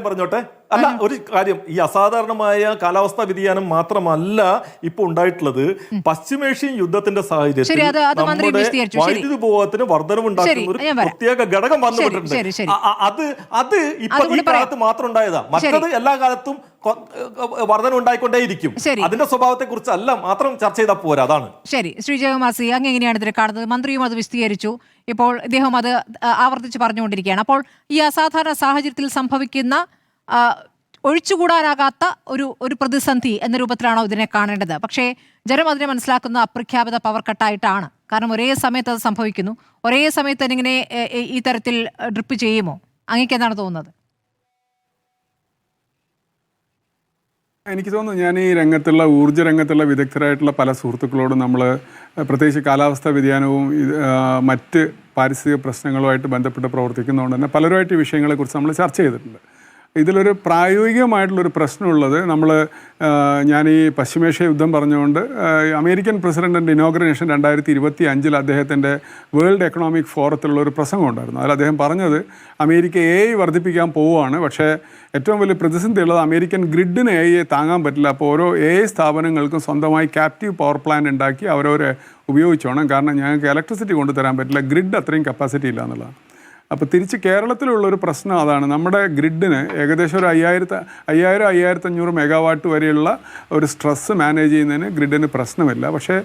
പറഞ്ഞോട്ടെ. അല്ല, ഒരു കാര്യം, ഈ അസാധാരണമായ കാലാവസ്ഥാ വ്യതിയാനം മാത്രമല്ല ഇപ്പൊ ഉണ്ടായിട്ടുള്ളത്. പശ്ചിമേഷ്യൻ യുദ്ധത്തിന്റെ സാഹചര്യത്തിൽ നമ്മുടെ വൈദ്യുതി ഉപഭോഗത്തിന് വർധനവുണ്ടാക്കുന്ന ഒരു പ്രത്യേക ഘടകം വന്നുകൊണ്ടിട്ടുണ്ട്. അത് ഇപ്പൊ ഈ കാലത്ത് മാത്രം ഉണ്ടായതാ. മറ്റത് എല്ലാ കാലത്തും വർധന ഉണ്ടായിക്കൊണ്ടേയിരിക്കും. അതിന്റെ സ്വഭാവത്തെ കുറിച്ച് അല്ല മാത്രം ചർച്ച ചെയ്താൽ പോരാ. അതാണ് ശരി. ശ്രീ ജയകുമാർ സി, അങ്ങ് എങ്ങനെയാണ് ഇതിനെ കാണുന്നത്? മന്ത്രിയും അത് വിശദീകരിച്ചു, ഇപ്പോൾ ഇദ്ദേഹം അത് ആവർത്തിച്ച് പറഞ്ഞുകൊണ്ടിരിക്കുകയാണ്. അപ്പോൾ ഈ അസാധാരണ സാഹചര്യത്തിൽ സംഭവിക്കുന്ന ഒഴിച്ചുകൂടാനാകാത്ത ഒരു പ്രതിസന്ധി എന്ന രൂപത്തിലാണോ ഇതിനെ കാണേണ്ടത്? പക്ഷേ ജനം അതിനെ മനസ്സിലാക്കുന്ന അപ്രഖ്യാപിത പവർ കട്ടായിട്ടാണ്. കാരണം ഒരേ സമയത്ത് അത് സംഭവിക്കുന്നു. ഒരേ സമയത്ത് തന്നെ ഇങ്ങനെ ഈ തരത്തിൽ ഡ്രിപ്പ് ചെയ്യുമോ? അങ്ങേക്ക് എന്താണ് തോന്നുന്നത്? എനിക്ക് തോന്നുന്നു, ഞാൻ ഈ ഊർജ്ജ രംഗത്തുള്ള വിദഗ്ധരായിട്ടുള്ള പല സുഹൃത്തുക്കളോടും നമ്മൾ പ്രത്യേകിച്ച് കാലാവസ്ഥാ വ്യതിയാനവും മറ്റ് പാരിസ്ഥിതിക പ്രശ്നങ്ങളുമായിട്ട് ബന്ധപ്പെട്ട് പ്രവർത്തിക്കുന്നതുകൊണ്ട് തന്നെ പലരുമായിട്ട് ഈ വിഷയങ്ങളെക്കുറിച്ച് നമ്മൾ ചർച്ച ചെയ്തിട്ടുണ്ട്. ഇതിലൊരു പ്രായോഗികമായിട്ടുള്ളൊരു പ്രശ്നമുള്ളത്, ഞാൻ ഈ പശ്ചിമേഷ്യ യുദ്ധം പറഞ്ഞുകൊണ്ട് അമേരിക്കൻ പ്രസിഡന്റിൻ്റെ ഇനോഗ്രേഷൻ 2025 അദ്ദേഹത്തിൻ്റെ വേൾഡ് എക്കണോമിക് ഫോറത്തിലുള്ള ഒരു പ്രസംഗം ഉണ്ടായിരുന്നു. അതിൽ അദ്ദേഹം പറഞ്ഞത് അമേരിക്ക AI വർദ്ധിപ്പിക്കാൻ പോവുകയാണ്, പക്ഷേ ഏറ്റവും വലിയ പ്രതിസന്ധി ഉള്ളത് അമേരിക്കൻ ഗ്രിഡിന് AI താങ്ങാൻ പറ്റില്ല. അപ്പോൾ ഓരോ AI സ്ഥാപനങ്ങൾക്കും സ്വന്തമായി ക്യാപ്റ്റീവ് പവർ പ്ലാന്റ് ഉണ്ടാക്കി അവരവരെ ഉപയോഗിച്ചോണം. കാരണം ഞങ്ങൾക്ക് ഇലക്ട്രിസിറ്റി കൊണ്ടുതരാൻ പറ്റില്ല, ഗ്രിഡ് അത്രയും കപ്പാസിറ്റി ഇല്ല എന്നുള്ളതാണ്. അപ്പോൾ തിരിച്ച് കേരളത്തിലുള്ളൊരു പ്രശ്നം അതാണ്. നമ്മുടെ ഗ്രിഡിന് ഏകദേശം ഒരു 5000-5500 മെഗാവാട്ട് വരെയുള്ള ഒരു സ്ട്രെസ്സ് മാനേജ് ചെയ്യുന്നതിന് ഗ്രിഡിന് പ്രശ്നമില്ല. പക്ഷേ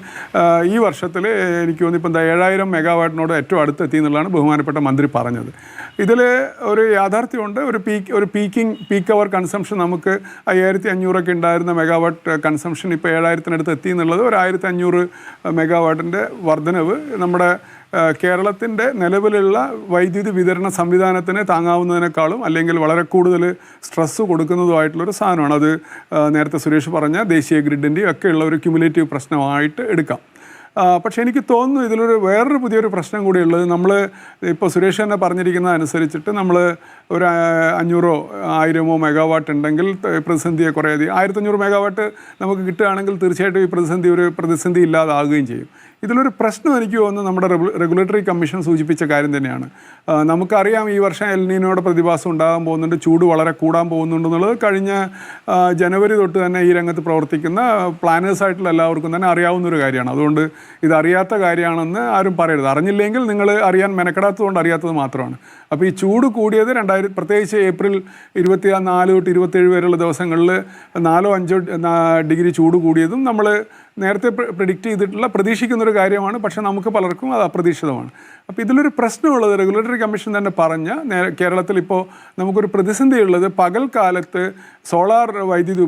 ഈ വർഷത്തിൽ എനിക്ക് തോന്നുന്നു ഇപ്പം 7000 മെഗാവാട്ടിനോട് ഏറ്റവും അടുത്തെത്തി എന്നുള്ളതാണ് ബഹുമാനപ്പെട്ട മന്ത്രി പറഞ്ഞത്. ഇതിൽ ഒരു യാഥാർത്ഥ്യമുണ്ട്. ഒരു പീക്ക് അവർ കൺസംഷൻ നമുക്ക് 5500 ഉണ്ടായിരുന്ന മെഗാവാട്ട് കൺസംഷൻ ഇപ്പോൾ 7000-നടുത്ത് എത്തി എന്നുള്ളത് ഒരു 1500 മെഗാവാട്ടിൻ്റെ വർധനവ് നമ്മുടെ കേരളത്തിൻ്റെ നിലവിലുള്ള വൈദ്യുതി വിതരണ സംവിധാനത്തിന് താങ്ങാവുന്നതിനേക്കാളും അല്ലെങ്കിൽ വളരെ കൂടുതൽ സ്ട്രെസ്സ് കൊടുക്കുന്നതുമായിട്ടുള്ളൊരു സാധനമാണ്. അത് നേരത്തെ സുരേഷ് പറഞ്ഞ ദേശീയ ഗ്രിഡിൻ്റെയും ഒക്കെയുള്ള ഒരു ക്യുമുലേറ്റീവ് പ്രശ്നമായിട്ട് എടുക്കാം. പക്ഷേ എനിക്ക് തോന്നുന്നു ഇതിലൊരു വേറൊരു പുതിയൊരു പ്രശ്നം കൂടിയുള്ളത്, നമ്മൾ ഇപ്പോൾ സുരേഷ് തന്നെ പറഞ്ഞിരിക്കുന്നത് അനുസരിച്ചിട്ട് നമ്മൾ ഒരു 500-1000 മെഗാവാട്ട് ഉണ്ടെങ്കിൽ പ്രതിസന്ധിയെ കുറേയധികം 1500 മെഗാവാട്ട് നമുക്ക് കിട്ടുകയാണെങ്കിൽ തീർച്ചയായിട്ടും ഈ പ്രതിസന്ധി ഇല്ലാതാകുകയും ചെയ്യും. ഇതിലൊരു പ്രശ്നം എനിക്ക് തോന്നുന്നു നമ്മുടെ റെഗുലേറ്ററി കമ്മീഷൻ സൂചിപ്പിച്ച കാര്യം തന്നെയാണ്. നമുക്കറിയാം ഈ വർഷം എൽ നീനോയുടെ പ്രതിഭാസം ഉണ്ടാകാൻ പോകുന്നുണ്ട്, ചൂട് വളരെ കൂടാൻ പോകുന്നുണ്ടെന്നുള്ളത് കഴിഞ്ഞ ജനുവരി തൊട്ട് തന്നെ ഈ രംഗത്ത് പ്രവർത്തിക്കുന്ന പ്ലാനേഴ്സായിട്ടുള്ള എല്ലാവർക്കും തന്നെ അറിയാവുന്നൊരു കാര്യമാണ്. അതുകൊണ്ട് ഇതറിയാത്ത കാര്യമാണെന്ന് ആരും പറയരുത്. അറിഞ്ഞില്ലെങ്കിൽ നിങ്ങൾ അറിയാൻ മെനക്കെടാത്തതുകൊണ്ട് അറിയാത്തത് മാത്രമാണ്. അപ്പോൾ ഈ ചൂട് കൂടിയത് പ്രത്യേകിച്ച് ഏപ്രിൽ 24 തൊട്ട് 27 വരെയുള്ള ദിവസങ്ങളിൽ 4-5 ഡിഗ്രി ചൂട് കൂടിയതും നമ്മൾ നേരത്തെ പ്രെഡിക്റ്റ് ചെയ്തിട്ടുള്ള പ്രതീക്ഷിക്കുന്നൊരു കാര്യമാണ്. പക്ഷേ നമുക്ക് പലർക്കും അത് അപ്രതീക്ഷിതമാണ്. അപ്പോൾ ഇതിലൊരു പ്രശ്നമുള്ളത് റെഗുലേറ്ററി കമ്മീഷൻ തന്നെ പറഞ്ഞ കേരളത്തിൽ ഇപ്പോൾ നമുക്കൊരു പ്രതിസന്ധിയുള്ളത് പകൽക്കാലത്ത് സോളാർ വൈദ്യുതി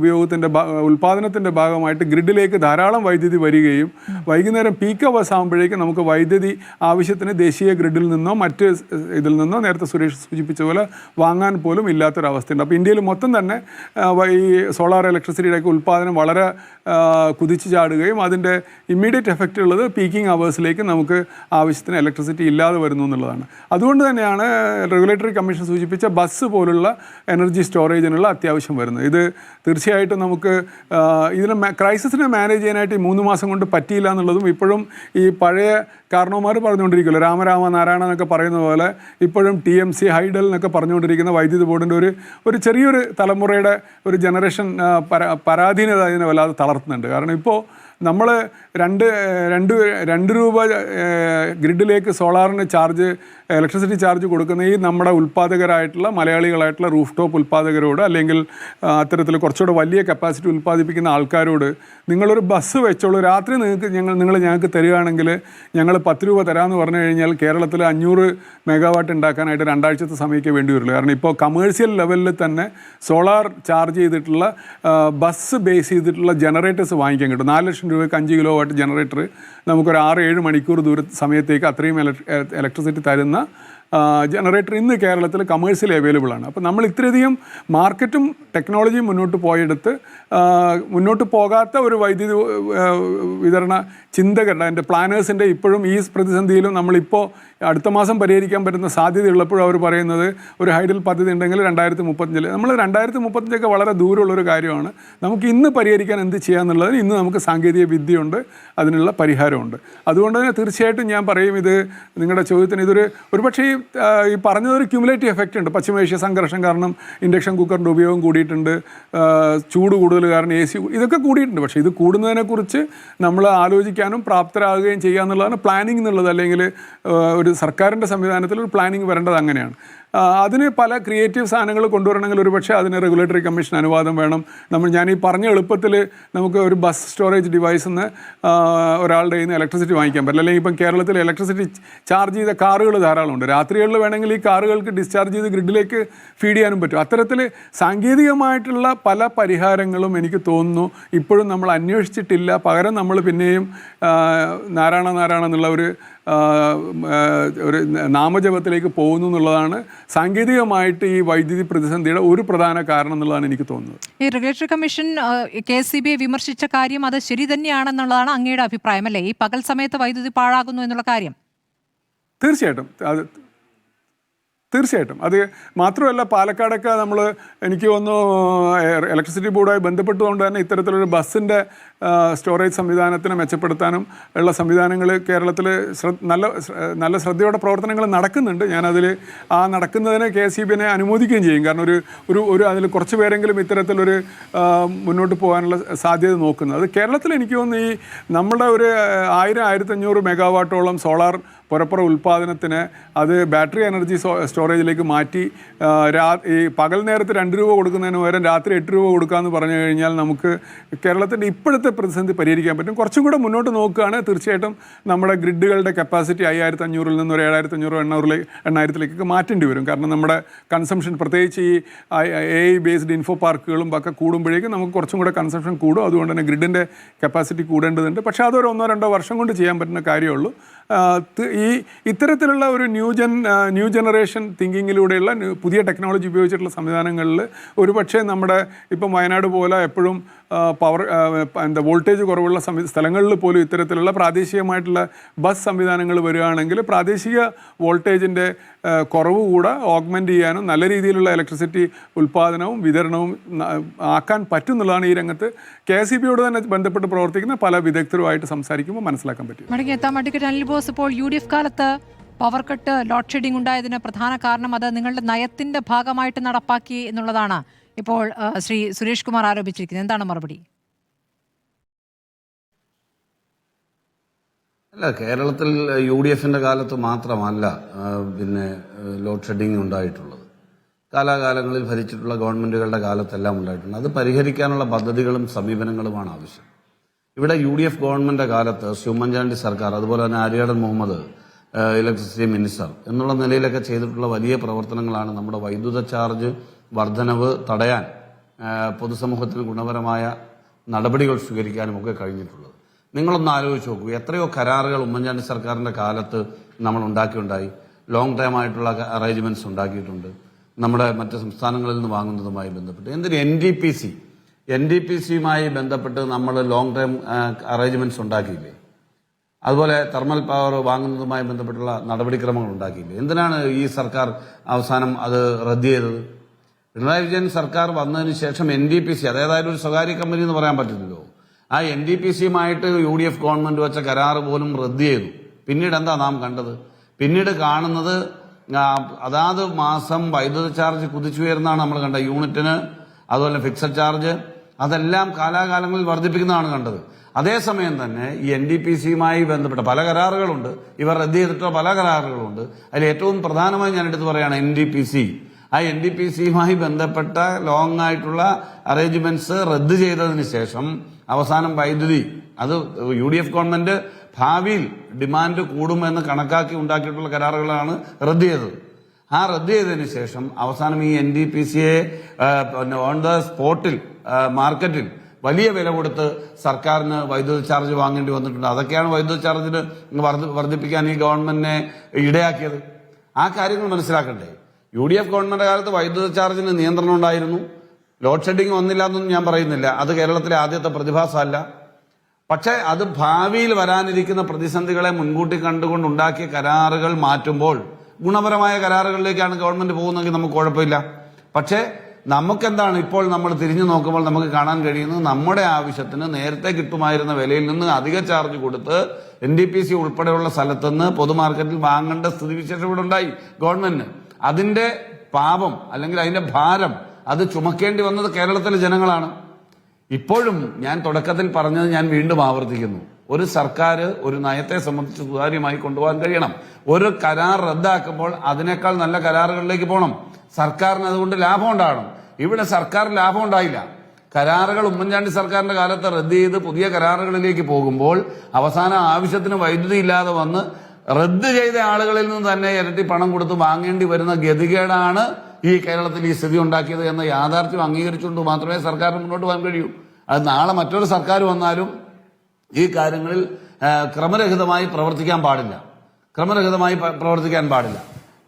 ഉൽപ്പാദനത്തിൻ്റെ ഭാഗമായിട്ട് ഗ്രിഡിലേക്ക് ധാരാളം വൈദ്യുതി വരികയും വൈകുന്നേരം പീക്ക് അവേഴ്സ് ആകുമ്പോഴേക്കും നമുക്ക് വൈദ്യുതി ആവശ്യത്തിന് ദേശീയ ഗ്രിഡിൽ നിന്നോ മറ്റ് ഇതിൽ നിന്നോ നേരത്തെ സുരേഷ് സൂചിപ്പിച്ച പോലെ വാങ്ങാൻ പോലും ഇല്ലാത്തൊരവസ്ഥയുണ്ട്. അപ്പോൾ ഇന്ത്യയിൽ മൊത്തം തന്നെ ഈ സോളാർ ഇലക്ട്രിസിറ്റിയുടെയൊക്കെ ഉൽപ്പാദനം വളരെ കുതിച്ചു ചാടുകയും അതിൻ്റെ ഇമ്മീഡിയറ്റ് എഫക്റ്റ് ഉള്ളത് പീക്കിംഗ് അവേഴ്സിലേക്ക് നമുക്ക് ആവശ്യത്തിന് ഇലക്ട്രിസിറ്റി ഇല്ലാതെ വരുന്നു എന്നുള്ളതാണ്. അതുകൊണ്ട് തന്നെയാണ് റെഗുലേറ്ററി കമ്മീഷൻ സൂചിപ്പിച്ച ബസ് പോലുള്ള എനർജി സ്റ്റോറേജിനുള്ള അത്യാവശ്യം വരുന്നത്. ഇത് തീർച്ചയായിട്ടും നമുക്ക് ഇതിനെ ക്രൈസിസിനെ മാനേജ് ചെയ്യാനായിട്ട് ഈ 3 മാസം കൊണ്ട് പറ്റിയില്ല എന്നുള്ളതും ഇപ്പോഴും ഈ പഴയ കാരണവന്മാർ പറഞ്ഞുകൊണ്ടിരിക്കുമല്ലോ, രാമരാമ നാരായണ എന്നൊക്കെ പറയുന്ന പോലെ ഇപ്പോഴും TMC ഹൈഡൽ എന്നൊക്കെ പറഞ്ഞുകൊണ്ടിരിക്കുന്ന വൈദ്യുതി ബോർഡിൻ്റെ ഒരു ചെറിയൊരു തലമുറയുടെ ഒരു ജനറേഷൻ പരാധീനത ഇതിനെ വല്ലാതെ തളർത്തുന്നുണ്ട്. കാരണം ഇപ്പോൾ നമ്മൾ 2 രൂപ ഗ്രിഡിലേക്ക് സോളാറിന് ഇലക്ട്രിസിറ്റി ചാർജ് കൊടുക്കുന്ന ഈ നമ്മുടെ ഉൽപ്പാദകരായിട്ടുള്ള മലയാളികളായിട്ടുള്ള റൂഫ് ടോപ്പ് ഉൽപ്പാദകരോട് അല്ലെങ്കിൽ അത്തരത്തിൽ കുറച്ചുകൂടെ വലിയ കപ്പാസിറ്റി ഉൽപ്പാദിപ്പിക്കുന്ന ആൾക്കാരോട് നിങ്ങളൊരു ബസ് വെച്ചോളൂ, രാത്രി നിങ്ങൾ ഞങ്ങൾക്ക് തരികയാണെങ്കിൽ ഞങ്ങൾ 10 രൂപ തരാമെന്ന് പറഞ്ഞു കഴിഞ്ഞാൽ കേരളത്തിൽ 500 മെഗാവാട്ട് ഉണ്ടാക്കാനായിട്ട് 2 ആഴ്ചത്തെ സമയമൊക്കെ വേണ്ടി വരുള്ളൂ. കാരണം ഇപ്പോൾ കമേഴ്സ്യൽ ലെവലിൽ തന്നെ സോളാർ ചാർജ് ചെയ്തിട്ടുള്ള ബസ് ബേസ് ചെയ്തിട്ടുള്ള ജനറേറ്റേഴ്സ് വാങ്ങിക്കാൻ കിട്ടും. 4 ലക്ഷം രൂപയ്ക്ക് 5 കിലോ വാട്ട് ജനറേറ്റർ നമുക്കൊരു 6-7 മണിക്കൂർ സമയത്തേക്ക് അത്രയും ഇലക്ട്രിസിറ്റി തരുന്ന ജനറേറ്റർ ഇന്ന് കേരളത്തിൽ കമേഴ്സ്യലി അവൈലബിൾ ആണ്. അപ്പോൾ നമ്മൾ ഇത്രയധികം മാർക്കറ്റും ടെക്നോളജിയും മുന്നോട്ട് പോകാത്ത ഒരു വൈദ്യുതി വിതരണ ചിന്തകരുടെ എൻ്റെ പ്ലാനേഴ്സിൻ്റെ ഇപ്പോഴും ഈ പ്രതിസന്ധിയിലും നമ്മളിപ്പോൾ അടുത്ത മാസം പരിഹരിക്കാൻ പറ്റുന്ന സാധ്യതയുള്ളപ്പോഴും അവർ പറയുന്നത് ഒരു ഹൈഡൽ പദ്ധതി ഉണ്ടെങ്കിൽ 2035 നമ്മൾ 2035 വളരെ ദൂരമുള്ളൊരു കാര്യമാണ്. നമുക്ക് ഇന്ന് പരിഹരിക്കാൻ എന്ത് ചെയ്യാന്നുള്ളതിന് ഇന്ന് നമുക്ക് സാങ്കേതിക വിദ്യയുണ്ട്, അതിനുള്ള പരിഹാരമുണ്ട്. അതുകൊണ്ട് തന്നെ തീർച്ചയായിട്ടും ഞാൻ പറയും, ഇത് നിങ്ങളുടെ ചോദ്യത്തിന് ഒരുപക്ഷേ ഈ പറഞ്ഞതൊരു ക്യുമുലേറ്റീവ് എഫക്റ്റ് ഉണ്ട്. പശ്ചിമേഷ്യ സംഘർഷം കാരണം ഇൻഡക്ഷൻ കുക്കറിൻ്റെ ഉപയോഗം കൂടിയിട്ടുണ്ട്, ചൂട് കൂടുതൽ കാരണം AC ഇതൊക്കെ കൂടിയിട്ടുണ്ട്. പക്ഷേ ഇത് കൂടുന്നതിനെക്കുറിച്ച് നമ്മൾ ആലോചിക്കാനും പ്രാപ്തരാകുകയും ചെയ്യുക എന്നുള്ളതാണ് പ്ലാനിങ് എന്നുള്ളത്. അല്ലെങ്കിൽ ഒരു സർക്കാരിൻ്റെ സംവിധാനത്തിൽ ഒരു പ്ലാനിങ് വരേണ്ടത് അങ്ങനെയാണ്. അതിന് പല ക്രിയേറ്റീവ് സാധനങ്ങൾ കൊണ്ടുവരണമെങ്കിൽ ഒരുപക്ഷെ അതിന് റെഗുലേറ്ററി കമ്മീഷൻ അനുവാദം വേണം. ഞാൻ ഈ പറഞ്ഞ എളുപ്പത്തിൽ നമുക്ക് ഒരു ബസ് സ്റ്റോറേജ് ഡിവൈസിൽ നിന്ന് ഒരാളുടെ കയ്യിൽ നിന്ന് ഇലക്ട്രിസിറ്റി വാങ്ങിക്കാൻ പറ്റില്ല. അല്ലെങ്കിൽ ഇപ്പം കേരളത്തിൽ ഇലക്ട്രിസിറ്റി ചാർജ് ചെയ്ത കാറുകൾ ധാരാളമുണ്ട്. രാത്രികളിൽ വേണമെങ്കിൽ ഈ കാറുകൾക്ക് ഡിസ്ചാർജ് ചെയ്ത് ഗ്രിഡിലേക്ക് ഫീഡ് ചെയ്യാനും പറ്റും. അത്തരത്തിൽ സാങ്കേതികമായിട്ടുള്ള പല പരിഹാരങ്ങളും എനിക്ക് തോന്നുന്നു ഇപ്പോഴും നമ്മൾ അന്വേഷിച്ചിട്ടില്ല. പകരം നമ്മൾ പിന്നെയും നാരായണ എന്നുള്ള ഒരു നാമജപത്തിലേക്ക് പോകുന്നു എന്നുള്ളതാണ് സാങ്കേതികമായിട്ട് ഈ വൈദ്യുതി പ്രതിസന്ധിയുടെ ഒരു പ്രധാന കാരണം എന്നുള്ളതാണ് എനിക്ക് തോന്നുന്നത്. ഈ റെഗുലേറ്ററി കമ്മീഷൻ KSCBയെ വിമർശിച്ച കാര്യം അത് ശരി തന്നെയാണെന്നുള്ളതാണ് അങ്ങയുടെ അഭിപ്രായം അല്ലേ? ഈ പകൽ സമയത്ത് വൈദ്യുതി പാഴാകുന്നു എന്നുള്ള കാര്യം തീർച്ചയായിട്ടും അത് മാത്രമല്ല, പാലക്കാടൊക്കെ എനിക്ക് തോന്നുന്നു ഇലക്ട്രിസിറ്റി ബോർഡുമായി ബന്ധപ്പെട്ടുകൊണ്ട് തന്നെ ഇത്തരത്തിലൊരു ബസ്സിൻ്റെ സ്റ്റോറേജ് സംവിധാനത്തിനെ മെച്ചപ്പെടുത്താനും ഉള്ള സംവിധാനങ്ങൾ കേരളത്തിൽ നല്ല ശ്രദ്ധയോടെ പ്രവർത്തനങ്ങൾ നടക്കുന്നുണ്ട്. ഞാനതിൽ നടക്കുന്നതിന് KSCBയെ അനുമോദിക്കുകയും ചെയ്യും. കാരണം ഒരു അതിൽ കുറച്ച് പേരെങ്കിലും ഇത്തരത്തിലൊരു മുന്നോട്ട് പോകാനുള്ള സാധ്യത നോക്കുന്നത്. അത് കേരളത്തിൽ എനിക്ക് തോന്നുന്നു ഈ നമ്മുടെ ഒരു 1000-1500 മെഗാവാട്ടോളം സോളാർ പുറപ്പുറ ഉൽപ്പാദനത്തിന് അത് ബാറ്ററി എനർജി സ്റ്റോറേജിലേക്ക് മാറ്റി ഈ പകൽ നേരത്ത് 2 രൂപ കൊടുക്കുന്നതിന് പകരം രാത്രി 8 രൂപ കൊടുക്കാമെന്ന് പറഞ്ഞു കഴിഞ്ഞാൽ നമുക്ക് കേരളത്തിൻ്റെ ഇപ്പോഴത്തെ പ്രതിസന്ധി പരിഹരിക്കാൻ പറ്റും. കുറച്ചും കൂടെ മുന്നോട്ട് നോക്കുകയാണെങ്കിൽ തീർച്ചയായിട്ടും നമ്മുടെ ഗ്രിഡുകളുടെ കപ്പാസിറ്റി 5500-ൽ നിന്ന് ഒരു 7500 800-ലേക്ക് മാറ്റേണ്ടി വരും. കാരണം നമ്മുടെ കൺസംഷൻ പ്രത്യേകിച്ച് ഈ AI ബേസ്ഡ് ഇൻഫോ പാർക്കുകളും ഒക്കെ കൂടുമ്പോഴേക്കും നമുക്ക് കുറച്ചും കൂടെ കൺസംഷൻ കൂടും. അതുകൊണ്ട് തന്നെ ഗ്രിഡിൻ്റെ കപ്പാസിറ്റി കൂടേണ്ടതുണ്ട്. പക്ഷേ അതൊരു 1-2 വർഷം കൊണ്ട് ചെയ്യാൻ പറ്റുന്ന കാര്യമുള്ളൂ. ഇത്തരത്തിലുള്ള ഒരു ന്യൂ ജനറേഷൻ തിങ്കിങ്ങിലൂടെയുള്ള പുതിയ ടെക്നോളജി ഉപയോഗിച്ചിട്ടുള്ള സംവിധാനങ്ങളിൽ ഒരുപക്ഷെ നമ്മുടെ ഇപ്പം വയനാട് പോലെ എപ്പോഴും വോൾട്ടേജ് കുറവുള്ള സ്ഥലങ്ങളിൽ പോലും ഇത്തരത്തിലുള്ള പ്രാദേശികമായിട്ടുള്ള ബസ് സംവിധാനങ്ങൾ വരികയാണെങ്കിൽ പ്രാദേശിക വോൾട്ടേജിൻ്റെ കുറവ് കൂടെ ഓഗ്മെൻ്റ് ചെയ്യാനും നല്ല രീതിയിലുള്ള ഇലക്ട്രിസിറ്റി ഉൽപ്പാദനവും വിതരണവും ആക്കാൻ പറ്റുന്നുള്ളതാണ് ഈ രംഗത്ത് KSEBയോട് തന്നെ ബന്ധപ്പെട്ട് പ്രവർത്തിക്കുന്ന പല വിദഗ്ധരുമായിട്ട് സംസാരിക്കുമ്പോൾ മനസ്സിലാക്കാൻ പറ്റും. മടങ്ങിയെത്താം അഡ്വക്കേറ്റ് അനിൽ ബോസ്. ഇപ്പോൾ UDF കാലത്ത് പവർ കട്ട്, ലോഡ് ഷെഡിംഗ് ഉണ്ടായതിന് പ്രധാന കാരണം അത് നിങ്ങളുടെ നയത്തിന്റെ ഭാഗമായിട്ട് നടപ്പാക്കി എന്നുള്ളതാണ് ഇപ്പോൾ ശ്രീ സുരേഷ് കുമാർ ആരോപിച്ചിരിക്കുന്നത്. എന്താണ് മറുപടി? അല്ല, കേരളത്തിൽ UDFന്റെ കാലത്ത് മാത്രമല്ല ലോഡ് ഷെഡിങ് ഉണ്ടായിട്ടുള്ളത്. കാലാകാലങ്ങളിൽ ഭരിച്ചിട്ടുള്ള ഗവൺമെന്റുകളുടെ കാലത്തെല്ലാം ഉണ്ടായിട്ടുണ്ട്. അത് പരിഹരിക്കാനുള്ള പദ്ധതികളും സമീപനങ്ങളുമാണ് ആവശ്യം. ഇവിടെ UDF ഗവൺമെന്റിന്റെ കാലത്ത് ഉമ്മൻചാണ്ടി സർക്കാർ, അതുപോലെ തന്നെ ആര്യാടൻ മുഹമ്മദ് ഇലക്ട്രിസിറ്റി മിനിസ്റ്റർ എന്നുള്ള നിലയിലൊക്കെ ചെയ്തിട്ടുള്ള വലിയ പ്രവർത്തനങ്ങളാണ് നമ്മുടെ വൈദ്യുത ചാർജ് വർധനവ് തടയാൻ, പൊതുസമൂഹത്തിന് ഗുണപരമായ നടപടികൾ സ്വീകരിക്കാനും ഒക്കെ കഴിഞ്ഞിട്ടുള്ളത്. നിങ്ങളൊന്ന് ആലോചിച്ച് നോക്കൂ, എത്രയോ കരാറുകൾ ഉമ്മൻചാണ്ടി സർക്കാരിന്റെ കാലത്ത് നമ്മൾ ഉണ്ടാക്കിയുണ്ടായി. ലോങ് ടൈം ആയിട്ടുള്ള അറേഞ്ച്മെന്റ്സ് ഉണ്ടാക്കിയിട്ടുണ്ട്, നമ്മുടെ മറ്റ് സംസ്ഥാനങ്ങളിൽ നിന്ന് വാങ്ങുന്നതുമായി ബന്ധപ്പെട്ട്. എന്തിന് NDPCയുമായി ബന്ധപ്പെട്ട് നമ്മൾ ലോങ് ടൈം അറേഞ്ച്മെന്റ്സ് ഉണ്ടാക്കിയില്ലേ? അതുപോലെ തെർമൽ പവർ വാങ്ങുന്നതുമായി ബന്ധപ്പെട്ടുള്ള നടപടിക്രമങ്ങൾ ഉണ്ടാക്കിയില്ലേ? എന്തിനാണ് ഈ സർക്കാർ അവസാനം അത് റദ്ദ് ചെയ്തത്? പിണറായി വിജയൻ സർക്കാർ വന്നതിന് ശേഷം NDPC, അതേതായാലും ഒരു സ്വകാര്യ കമ്പനി എന്ന് പറയാൻ പറ്റില്ലല്ലോ, ആ NDPCയുമായിട്ട് UDF ഗവൺമെന്റ് വെച്ച കരാറ് പോലും റദ്ദ് ചെയ്തു. പിന്നീട് എന്താ നാം കണ്ടത്? പിന്നീട് കാണുന്നത് അതാത് മാസം വൈദ്യുത ചാർജ് കുതിച്ചുയർന്നാണ് നമ്മൾ കണ്ടത്. യൂണിറ്റിന്, അതുപോലെ ഫിക്സഡ് ചാർജ്, അതെല്ലാം കാലാകാലങ്ങളിൽ വർദ്ധിപ്പിക്കുന്നതാണ് കണ്ടത്. അതേസമയം തന്നെ ഈ NDPCയുമായി ബന്ധപ്പെട്ട പല കരാറുകളുണ്ട്, ഇവർ റദ്ദ് ചെയ്തിട്ടുള്ള പല കരാറുകളുണ്ട്. അതിൽ ഏറ്റവും പ്രധാനമായി ഞാൻ എടുത്തു പറയുകയാണ് NDPC. ആ NDPCയുമായി ബന്ധപ്പെട്ട ലോങ് ആയിട്ടുള്ള അറേഞ്ച്മെന്റ്സ് റദ്ദ് ചെയ്തതിന് ശേഷം അവസാനം വൈദ്യുതി, അത് UDF ഗവൺമെന്റ് ഭാവിയിൽ ഡിമാൻഡ് കൂടുമെന്ന് കണക്കാക്കി ഉണ്ടാക്കിയിട്ടുള്ള കരാറുകളാണ് റദ്ദ് ചെയ്തത്. ആ റദ്ദ് ചെയ്തതിന് ശേഷം അവസാനം ഈ NDPCയെ ഓൺ ദ സ്പോട്ടിൽ മാർക്കറ്റിൽ വലിയ വില കൊടുത്ത് സർക്കാരിന് വൈദ്യുത ചാർജ് വാങ്ങേണ്ടി വന്നിട്ടുണ്ട്. അതൊക്കെയാണ് വൈദ്യുത ചാർജിന് വർദ്ധിപ്പിക്കാൻ ഈ ഗവൺമെന്റിനെ ഇടയാക്കിയത്. ആ കാര്യങ്ങൾ മനസ്സിലാക്കണ്ടേ? UDF ഗവൺമെന്റ് കാലത്ത് വൈദ്യുത ചാർജിന് നിയന്ത്രണം ഉണ്ടായിരുന്നു. ലോഡ് ഷെഡിങ് വന്നില്ല എന്നൊന്നും ഞാൻ പറയുന്നില്ല, അത് കേരളത്തിലെ ആദ്യത്തെ പ്രതിഭാസമല്ല. പക്ഷേ അത് ഭാവിയിൽ വരാനിരിക്കുന്ന പ്രതിസന്ധികളെ മുൻകൂട്ടി കണ്ടുകൊണ്ട് ഉണ്ടാക്കിയ കരാറുകൾ മാറ്റുമ്പോൾ ഗുണപരമായ കരാറുകളിലേക്കാണ് ഗവൺമെന്റ് പോകുന്നതെങ്കിൽ നമുക്ക് കുഴപ്പമില്ല. പക്ഷേ നമുക്കെന്താണ്, ഇപ്പോൾ നമ്മൾ തിരിഞ്ഞു നോക്കുമ്പോൾ നമുക്ക് കാണാൻ കഴിയുന്നത്, നമ്മുടെ ആവശ്യത്തിന് നേരത്തെ കിട്ടുമായിരുന്ന വിലയിൽ നിന്ന് അധിക ചാർജ് കൊടുത്ത് NDPC ഉൾപ്പെടെയുള്ള സ്ഥലത്തുനിന്ന് പൊതുമാർക്കറ്റിൽ വാങ്ങേണ്ട സ്ഥിതിവിശേഷം ഇവിടെ ഉണ്ടായി ഗവൺമെന്റിന്. അതിന്റെ പാപം അല്ലെങ്കിൽ അതിന്റെ ഭാരം അത് ചുമക്കേണ്ടി വന്നത് കേരളത്തിലെ ജനങ്ങളാണ്. ഇപ്പോഴും ഞാൻ തുടക്കത്തിൽ പറഞ്ഞത് ഞാൻ വീണ്ടും ആവർത്തിക്കുന്നു, ഒരു സർക്കാർ ഒരു നയത്തെ സംബന്ധിച്ച് സുതാര്യമായി കൊണ്ടുപോകാൻ കഴിയണം. ഒരു കരാർ റദ്ദാക്കുമ്പോൾ അതിനേക്കാൾ നല്ല കരാറുകളിലേക്ക് പോകണം. സർക്കാരിന് അതുകൊണ്ട് ലാഭം ഉണ്ടാകണം. ഇവിടെ സർക്കാർ ലാഭം ഉണ്ടായില്ല. കരാറുകൾ ഉമ്മൻചാണ്ടി സർക്കാരിന്റെ കാലത്ത് റദ്ദ് ചെയ്ത് പുതിയ കരാറുകളിലേക്ക് പോകുമ്പോൾ അവസാന ആവശ്യത്തിന് വൈദ്യുതി ഇല്ലാതെ വന്ന് റദ്ദ് ചെയ്ത ആളുകളിൽ നിന്ന് തന്നെ ഇരട്ടി പണം കൊടുത്ത് വാങ്ങേണ്ടി വരുന്ന ഗതികേടാണ് ഈ കേരളത്തിൽ ഈ സ്ഥിതി ഉണ്ടാക്കിയത് എന്ന യാഥാർത്ഥ്യം അംഗീകരിച്ചുകൊണ്ട് മാത്രമേ സർക്കാരിന് മുന്നോട്ട് പോകാൻ കഴിയൂ. അത് നാളെ മറ്റൊരു സർക്കാർ വന്നാലും ഈ കാര്യങ്ങളിൽ ക്രമരഹിതമായി പ്രവർത്തിക്കാൻ പാടില്ല.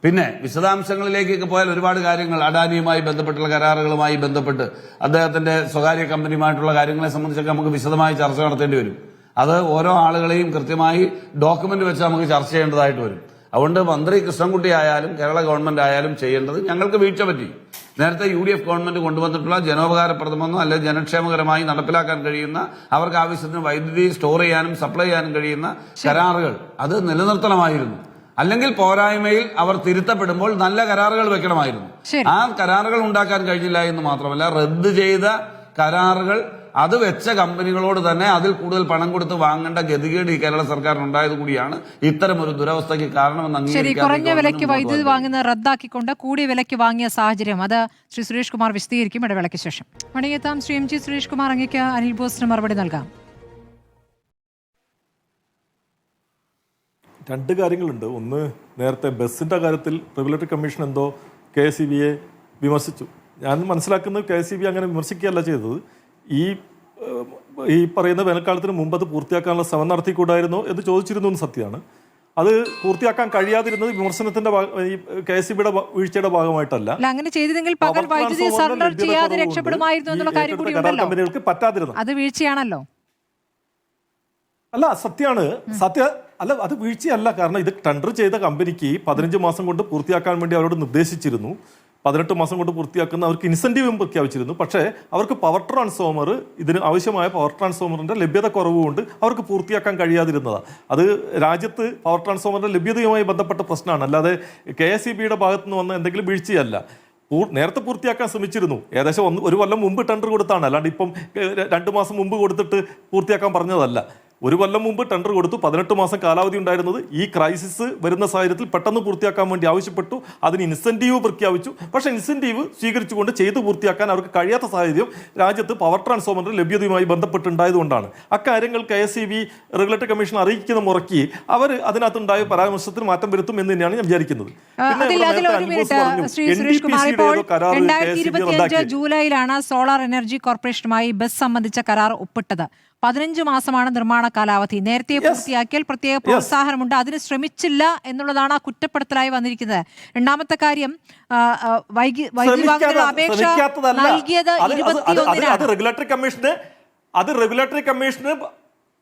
പിന്നെ വിശദാംശങ്ങളിലേക്കൊക്കെ പോയാൽ ഒരുപാട് കാര്യങ്ങൾ, അഡാനിയുമായി ബന്ധപ്പെട്ടുള്ള കരാറുകളുമായി ബന്ധപ്പെട്ട് അദ്ദേഹത്തിന്റെ സ്വകാര്യ കമ്പനിയുമായിട്ടുള്ള കാര്യങ്ങളെ സംബന്ധിച്ചൊക്കെ നമുക്ക് വിശദമായി ചർച്ച നടത്തേണ്ടി വരും. അത് ഓരോ ആളുകളെയും കൃത്യമായി ഡോക്യുമെന്റ് വെച്ച് നമുക്ക് ചർച്ച ചെയ്യേണ്ടതായിട്ട് വരും. അതുകൊണ്ട് മന്ത്രി കൃഷ്ണൻകുട്ടി ആയാലും കേരള ഗവൺമെന്റ് ആയാലും ചെയ്യേണ്ടത്, ഞങ്ങൾക്ക് വീഴ്ച പറ്റി. നേരത്തെ UDF ഗവൺമെന്റ് കൊണ്ടുവന്നിട്ടുള്ള ജനോപകാരപ്രദമെന്നോ അല്ലെങ്കിൽ ജനക്ഷേമകരമായി നടപ്പിലാക്കാൻ കഴിയുന്ന, അവർക്ക് ആവശ്യത്തിന് വൈദ്യുതി സ്റ്റോർ ചെയ്യാനും സപ്ലൈ ചെയ്യാനും കഴിയുന്ന കരാറുകൾ അത് നിലനിർത്തണമായിരുന്നു. അല്ലെങ്കിൽ പോരായ്മയിൽ അവർ തിരുത്തപ്പെടുമ്പോൾ നല്ല കരാറുകൾ വെക്കണമായിരുന്നു. ആ കരാറുകൾ ഉണ്ടാക്കാൻ കഴിഞ്ഞില്ല എന്ന് മാത്രമല്ല, റദ്ദ് ചെയ്ത കരാറുകൾ അത് വെച്ച കമ്പനികളോട് തന്നെ അതിൽ കൂടുതൽ പണം കൊടുത്ത് വാങ്ങേണ്ട ഗതികേട് ഈ കേരള സർക്കാരിനുണ്ടായത് കൂടിയാണ് ഇത്തരം ഒരു ദുരവസ്ഥയ്ക്ക് കാരണമെന്ന് ശരി, കുറഞ്ഞ വിലയ്ക്ക് വൈദ്യുതി വാങ്ങുന്നത് റദ്ദാക്കിക്കൊണ്ട് കൂടിയ വിലയ്ക്ക് വാങ്ങിയ സാഹചര്യം, അത് ശ്രീ സുരേഷ് കുമാർ വിശദീകരിക്കും ഇടവേളയ്ക്ക് ശേഷം. മടങ്ങിയെത്താം. ശ്രീ MG സുരേഷ് കുമാർ, അങ്ങേക്ക് അനിൽ ബോസിന് മറുപടി നൽകാം. രണ്ട് കാര്യങ്ങളുണ്ട്. ഒന്ന്, നേരത്തെ ബസ്സിന്റെ കാര്യത്തിൽ റെഗുലേറ്ററി കമ്മീഷൻ എന്തോ KSEBയെ വിമർശിച്ചു. ഞാൻ മനസ്സിലാക്കുന്നത് KSEB അങ്ങനെ വിമർശിക്കുകയല്ല ചെയ്തത്. ഈ പറയുന്ന വേനൽക്കാലത്തിന് മുമ്പ് അത് പൂർത്തിയാക്കാനുള്ള ശ്രമം നടത്തിക്കൂടായിരുന്നോ എന്ന് ചോദിച്ചിരുന്നു എന്ന് സത്യമാണ്. അത് പൂർത്തിയാക്കാൻ കഴിയാതിരുന്നത് വിമർശനത്തിന്റെ KSEBയുടെ വീഴ്ചയുടെ ഭാഗമായിട്ടല്ല. അല്ല, അങ്ങനെ ചെയ്തിരുന്നെങ്കിൽ പകൽ വൈദ്യുതി സറണ്ടർ ചെയ്യാതെ രക്ഷപ്പെടുമായിരുന്നു എന്നുള്ള കാര്യം കൂടി ഉണ്ടല്ലോ. കമ്പനികൾക്ക് പറ്റാതിരുന്നു. അത് വീഴ്ചയാണല്ലോ. അല്ല, അല്ല അത് വീഴ്ചയല്ല. കാരണം ഇത് ടെൻഡർ ചെയ്ത കമ്പനിക്ക് 15 മാസം കൊണ്ട് പൂർത്തിയാക്കാൻ വേണ്ടി അവരോട് നിർദ്ദേശിച്ചിരുന്നു. 18 മാസം കൊണ്ട് പൂർത്തിയാക്കുന്ന അവർക്ക് ഇൻസെന്റീവും പ്രഖ്യാപിച്ചിരുന്നു. പക്ഷേ അവർക്ക് പവർ ട്രാൻസ്ഫോമർ, ഇതിന് ആവശ്യമായ പവർ ട്രാൻസ്ഫോമറിന്റെ ലഭ്യത കുറവുകൊണ്ട് അവർക്ക് പൂർത്തിയാക്കാൻ കഴിയാതിരുന്നതാണ്. അത് രാജ്യത്ത് പവർ ട്രാൻസ്ഫോമറിന്റെ ലഭ്യതയുമായി ബന്ധപ്പെട്ട പ്രശ്നമാണ്, അല്ലാതെ KSEBയുടെ ഭാഗത്തു നിന്ന് വന്ന എന്തെങ്കിലും വീഴ്ചയല്ല. നേരത്തെ പൂർത്തിയാക്കാൻ ശ്രമിച്ചിരുന്നു. ഏകദേശം 1 കൊല്ലം മുമ്പ് ടെൻഡർ കൊടുത്താണ്, അല്ലാണ്ട് ഇപ്പം 2 മാസം മുമ്പ് കൊടുത്തിട്ട് പൂർത്തിയാക്കാൻ പറഞ്ഞതല്ല. 1 കൊല്ലം മുമ്പ് ടെൻഡർ കൊടുത്തു. 18 മാസം കാലാവധി ഉണ്ടായിരുന്നത്. ഈ ക്രൈസിസ് വരുന്ന സാഹചര്യത്തിൽ പെട്ടെന്ന് പൂർത്തിയാക്കാൻ വേണ്ടി ആവശ്യപ്പെട്ടു. അതിന് ഇൻസെന്റീവ് പ്രഖ്യാപിച്ചു. പക്ഷേ ഇൻസെന്റീവ് സ്വീകരിച്ചുകൊണ്ട് ചെയ്ത് പൂർത്തിയാക്കാൻ അവർക്ക് കഴിയാത്ത സാഹചര്യം രാജ്യത്ത് പവർ ട്രാൻസ്ഫോമറിന്റെ ലഭ്യതയുമായി ബന്ധപ്പെട്ടുണ്ടായതുകൊണ്ടാണ്. അക്കാര്യങ്ങൾ KSEB റെഗുലേറ്ററി കമ്മീഷൻ അറിയിക്കുന്ന മുറയ്ക്ക് അവർ അതിനകത്തുണ്ടായ പരാമർശത്തിന് മാറ്റം വരുത്തും എന്ന് തന്നെയാണ് ഞാൻ വിചാരിക്കുന്നത്. ജൂലൈയിലാണ് സോളാർ എനർജി കോർപ്പറേഷനുമായി ബസ് സംബന്ധിച്ച കരാർ ഒപ്പിട്ടത്. 15 മാസമാണ് നിർമ്മാണ കാലാവധി. നേരത്തെ പൂർത്തിയാക്കിയാൽ പ്രത്യേക പ്രോത്സാഹനമുണ്ട്. അതിന് ശ്രമിച്ചില്ല എന്നുള്ളതാണ് ആ കുറ്റപ്പെടുത്തലായി വന്നിരിക്കുന്നത്. രണ്ടാമത്തെ കാര്യം, വൈദ്യുതി അപേക്ഷ നൽകിയത് 21-നാണ്.